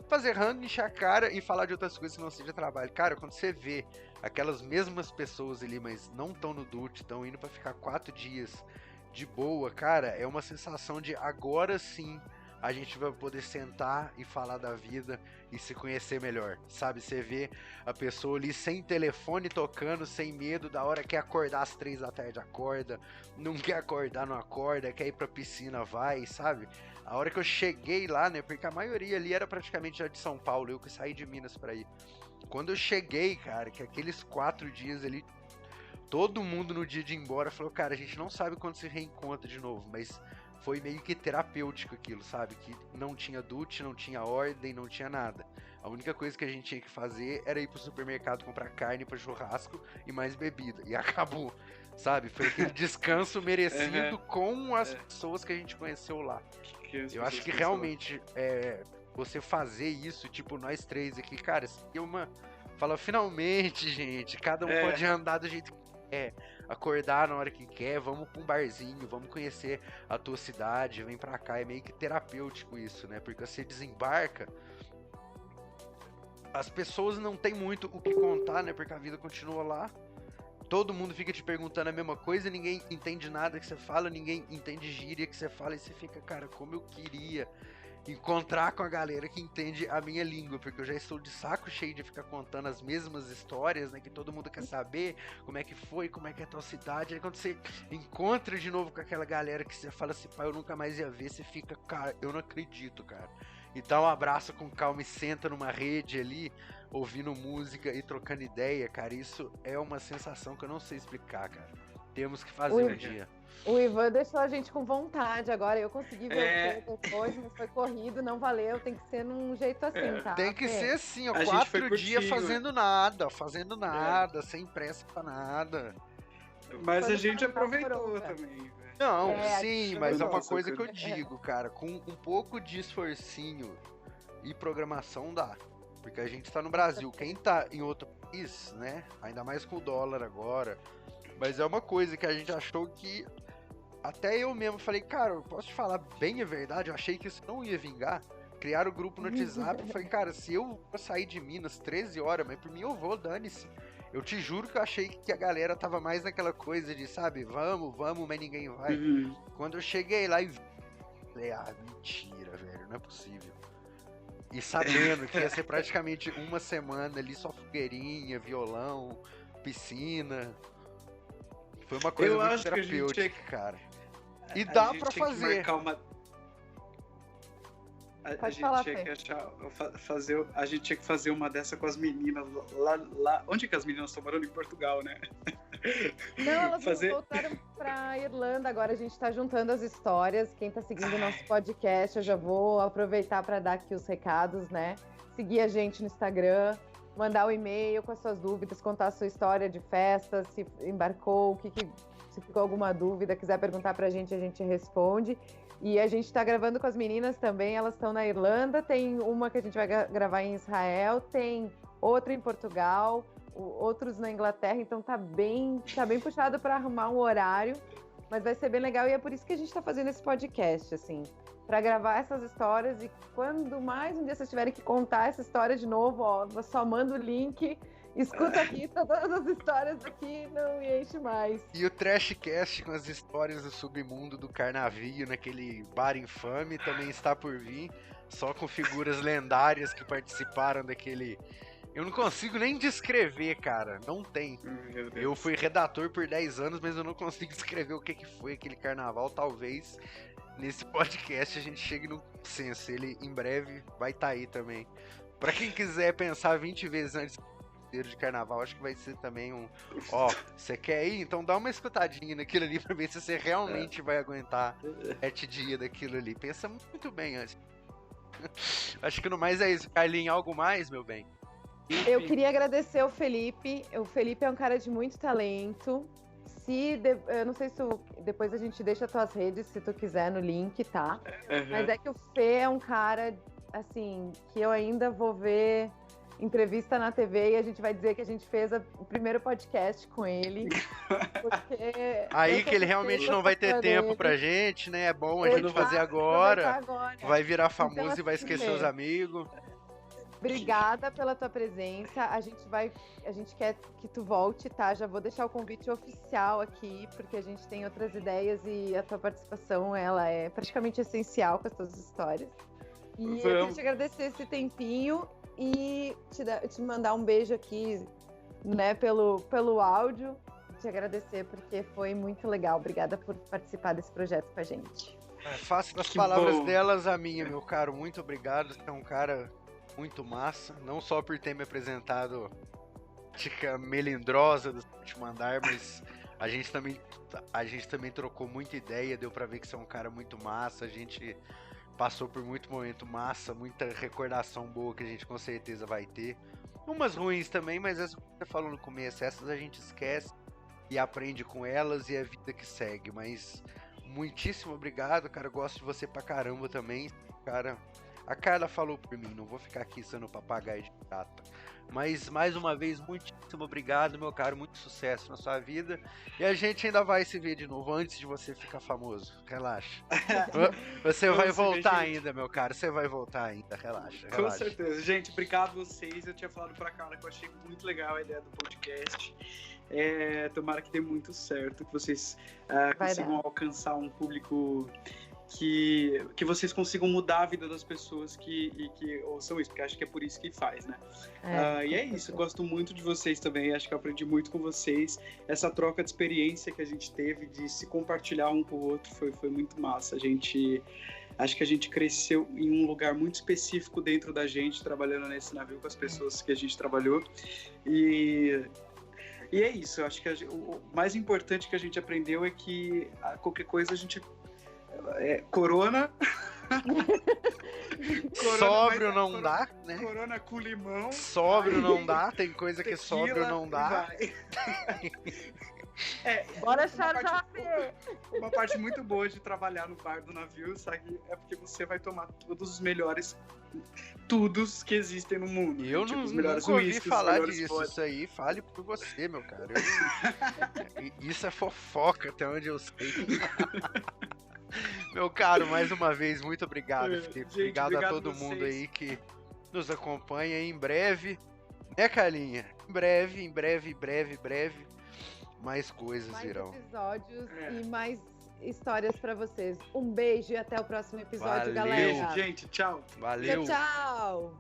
Speaker 4: Fazer rango, encher a cara e falar de outras coisas que não seja trabalho. Cara, quando você vê aquelas mesmas pessoas ali, mas não estão no DUT, estão indo pra ficar 4 dias de boa, cara, é uma sensação de agora sim a gente vai poder sentar e falar da vida e se conhecer melhor, sabe? Você vê a pessoa ali sem telefone tocando, sem medo, da hora quer acordar às 3 da tarde, acorda, não quer acordar, não acorda, quer ir pra piscina, vai, sabe? A hora que eu cheguei lá, né, porque a maioria ali era praticamente já de São Paulo, eu que saí de Minas pra ir. Quando eu cheguei, cara, que aqueles 4 dias ali, todo mundo no dia de ir embora falou, cara, a gente não sabe quando se reencontra de novo, mas foi meio que terapêutico aquilo, sabe? Que não tinha DUT, não tinha ordem, não tinha nada. A única coisa que a gente tinha que fazer era ir pro supermercado comprar carne pra churrasco e mais bebida. E acabou, sabe? Foi aquele descanso merecido com as pessoas que a gente conheceu lá. Eu acho que realmente você fazer isso, tipo, nós 3 aqui, cara, é uma... Fala, finalmente, gente, cada um pode andar do jeito que quer, acordar na hora que quer, vamos pra um barzinho, vamos conhecer a tua cidade, vem pra cá, é meio que terapêutico isso, né? Porque você desembarca, as pessoas não tem muito o que contar, né? Porque a vida continua lá, todo mundo fica te perguntando a mesma coisa, ninguém entende nada que você fala, ninguém entende gíria que você fala, e você fica, cara, como eu queria encontrar com a galera que entende a minha língua, porque eu já estou de saco cheio de ficar contando as mesmas histórias, né, que todo mundo quer saber, como é que foi, como é que é a tua cidade. Aí quando você encontra de novo com aquela galera que você fala assim, pai, eu nunca mais ia ver, você fica, cara, eu não acredito, cara. E dá um abraço com calma e senta numa rede ali, ouvindo música e trocando ideia, cara, isso é uma sensação que eu não sei explicar, cara. Temos que fazer um dia.
Speaker 3: O Ivan deixou a gente com vontade agora. Eu consegui ver o depois, mas foi corrido, não valeu. Tem que ser num jeito assim, tá?
Speaker 4: Tem que ser assim, ó. 4 dias fazendo nada, sem pressa pra nada.
Speaker 2: Mas a gente aproveitou também, velho.
Speaker 4: Não, sim, mas é uma coisa que eu digo, cara. Com um pouco de esforcinho e programação dá. Porque a gente tá no Brasil. Quem tá em outro país, né? Ainda mais com o dólar agora. Mas é uma coisa que a gente achou que... Até eu mesmo falei, cara, eu posso te falar bem a verdade, eu achei que isso não ia vingar. Criaram o grupo no WhatsApp, eu falei, cara, se eu sair de Minas 13 horas, mas por mim eu vou, dane-se. Eu te juro que eu achei que a galera tava mais naquela coisa de, sabe, vamos, mas ninguém vai. Quando eu cheguei lá e falei, mentira, velho, não é possível. E sabendo que ia ser praticamente uma semana ali, só fogueirinha, violão, piscina. Foi uma coisa muito terapêutica, cara. E dá pra fazer.
Speaker 2: A gente tinha que fazer uma dessa com as meninas lá. Onde que as meninas estão morando? Em Portugal, né?
Speaker 3: Não, elas voltaram pra Irlanda. Agora a gente tá juntando as histórias. Quem tá seguindo o nosso podcast, eu já vou aproveitar pra dar aqui os recados, né? Seguir a gente no Instagram, mandar o e-mail com as suas dúvidas, contar a sua história de festa, se embarcou, se ficou alguma dúvida, quiser perguntar pra gente, a gente responde. E a gente tá gravando com as meninas também, elas estão na Irlanda, tem uma que a gente vai gravar em Israel, tem outra em Portugal, outros na Inglaterra, então tá bem puxado para arrumar um horário, mas vai ser bem legal e é por isso que a gente tá fazendo esse podcast, assim, para gravar essas histórias e quando mais um dia vocês tiverem que contar essa história de novo, ó, só manda o link, escuta aqui, todas as histórias aqui, não me enche mais.
Speaker 4: E o Trashcast com as histórias do submundo do Carnavio naquele bar infame também está por vir, só com figuras lendárias que participaram daquele... Eu não consigo nem descrever, cara, não tem. Eu fui redator por 10 anos, mas eu não consigo descrever o que foi aquele carnaval, talvez nesse podcast a gente chegue no consenso, ele em breve vai estar aí também. Pra quem quiser pensar 20 vezes antes de carnaval, acho que vai ser também um... Ó, você quer ir? Então dá uma escutadinha naquilo ali pra ver se você realmente vai aguentar 7 dias daquilo ali. Pensa muito bem antes. Acho que no mais é isso. Carlinhos, algo mais, meu bem?
Speaker 3: Eu queria agradecer o Felipe. O Felipe é um cara de muito talento. Eu não sei se depois a gente deixa as tuas redes, se tu quiser, no link, tá? Mas é que o Fê é um cara, assim, que eu ainda vou ver entrevista na TV e a gente vai dizer que a gente fez o primeiro podcast com ele.
Speaker 4: Aí que ele realmente não vai ter tempo pra gente, né? É bom a gente fazer agora. Vai virar famoso então, assim, e vai esquecer os amigos.
Speaker 3: Obrigada pela tua presença. A gente quer que tu volte, tá? Já vou deixar o convite oficial aqui, porque a gente tem outras ideias e a tua participação, ela é praticamente essencial com as tuas histórias. E eu queria te agradecer esse tempinho e te mandar um beijo aqui, né, pelo áudio. Te agradecer porque foi muito legal. Obrigada por participar desse projeto com a gente.
Speaker 4: Faço das palavras delas a minha, meu caro. Muito obrigado. Você é um cara muito massa, não só por ter me apresentado tica melindrosa do último andar, mas a gente também trocou muita ideia, deu pra ver que você é um cara muito massa, a gente passou por muito momento massa, muita recordação boa que a gente com certeza vai ter, umas ruins também, mas as que você falou no começo, essas a gente esquece e aprende com elas e é a vida que segue, mas muitíssimo obrigado, cara, gosto de você pra caramba também, cara. A Carla falou por mim, não vou ficar aqui sendo papagaio de prata. Mas, mais uma vez, muitíssimo obrigado, meu caro. Muito sucesso na sua vida. E a gente ainda vai se ver de novo antes de você ficar famoso. Relaxa. Você vai voltar ainda, meu caro. Você vai voltar ainda. Relaxa.
Speaker 2: Com certeza. Gente, obrigado a vocês. Eu tinha falado pra Carla que eu achei muito legal a ideia do podcast. Tomara que dê muito certo. Que vocês consigam alcançar um público... Que vocês consigam mudar a vida das pessoas que ouçam isso, porque acho que é por isso que faz, né? E é isso, eu gosto muito de vocês também, acho que eu aprendi muito com vocês, essa troca de experiência que a gente teve, de se compartilhar um com o outro, foi muito massa, acho que a gente cresceu em um lugar muito específico dentro da gente, trabalhando nesse navio com as pessoas que a gente trabalhou, e é isso, eu acho que o mais importante que a gente aprendeu é que qualquer coisa a gente... Corona.
Speaker 4: Sóbrio não dá, né?
Speaker 2: Corona com limão.
Speaker 4: Sóbrio não dá, tem coisa que sóbrio não dá.
Speaker 3: Bora charlar.
Speaker 2: Uma parte muito boa de trabalhar no bar do navio, sabe? É porque você vai tomar todos os melhores tudos que existem no mundo.
Speaker 4: Eu tipo, nunca ouvi falar disso. Isso aí, fale por você, meu cara. Isso é fofoca, até onde eu sei. Meu caro, mais uma vez, muito obrigado, Felipe. Obrigado a todo mundo aí que nos acompanha em breve. Né, Carlinha? Em breve, mais coisas virão.
Speaker 3: Mais episódios e mais histórias pra vocês. Um beijo e até o próximo episódio, galera.
Speaker 2: Gente, tchau.
Speaker 4: Valeu.
Speaker 3: Tchau.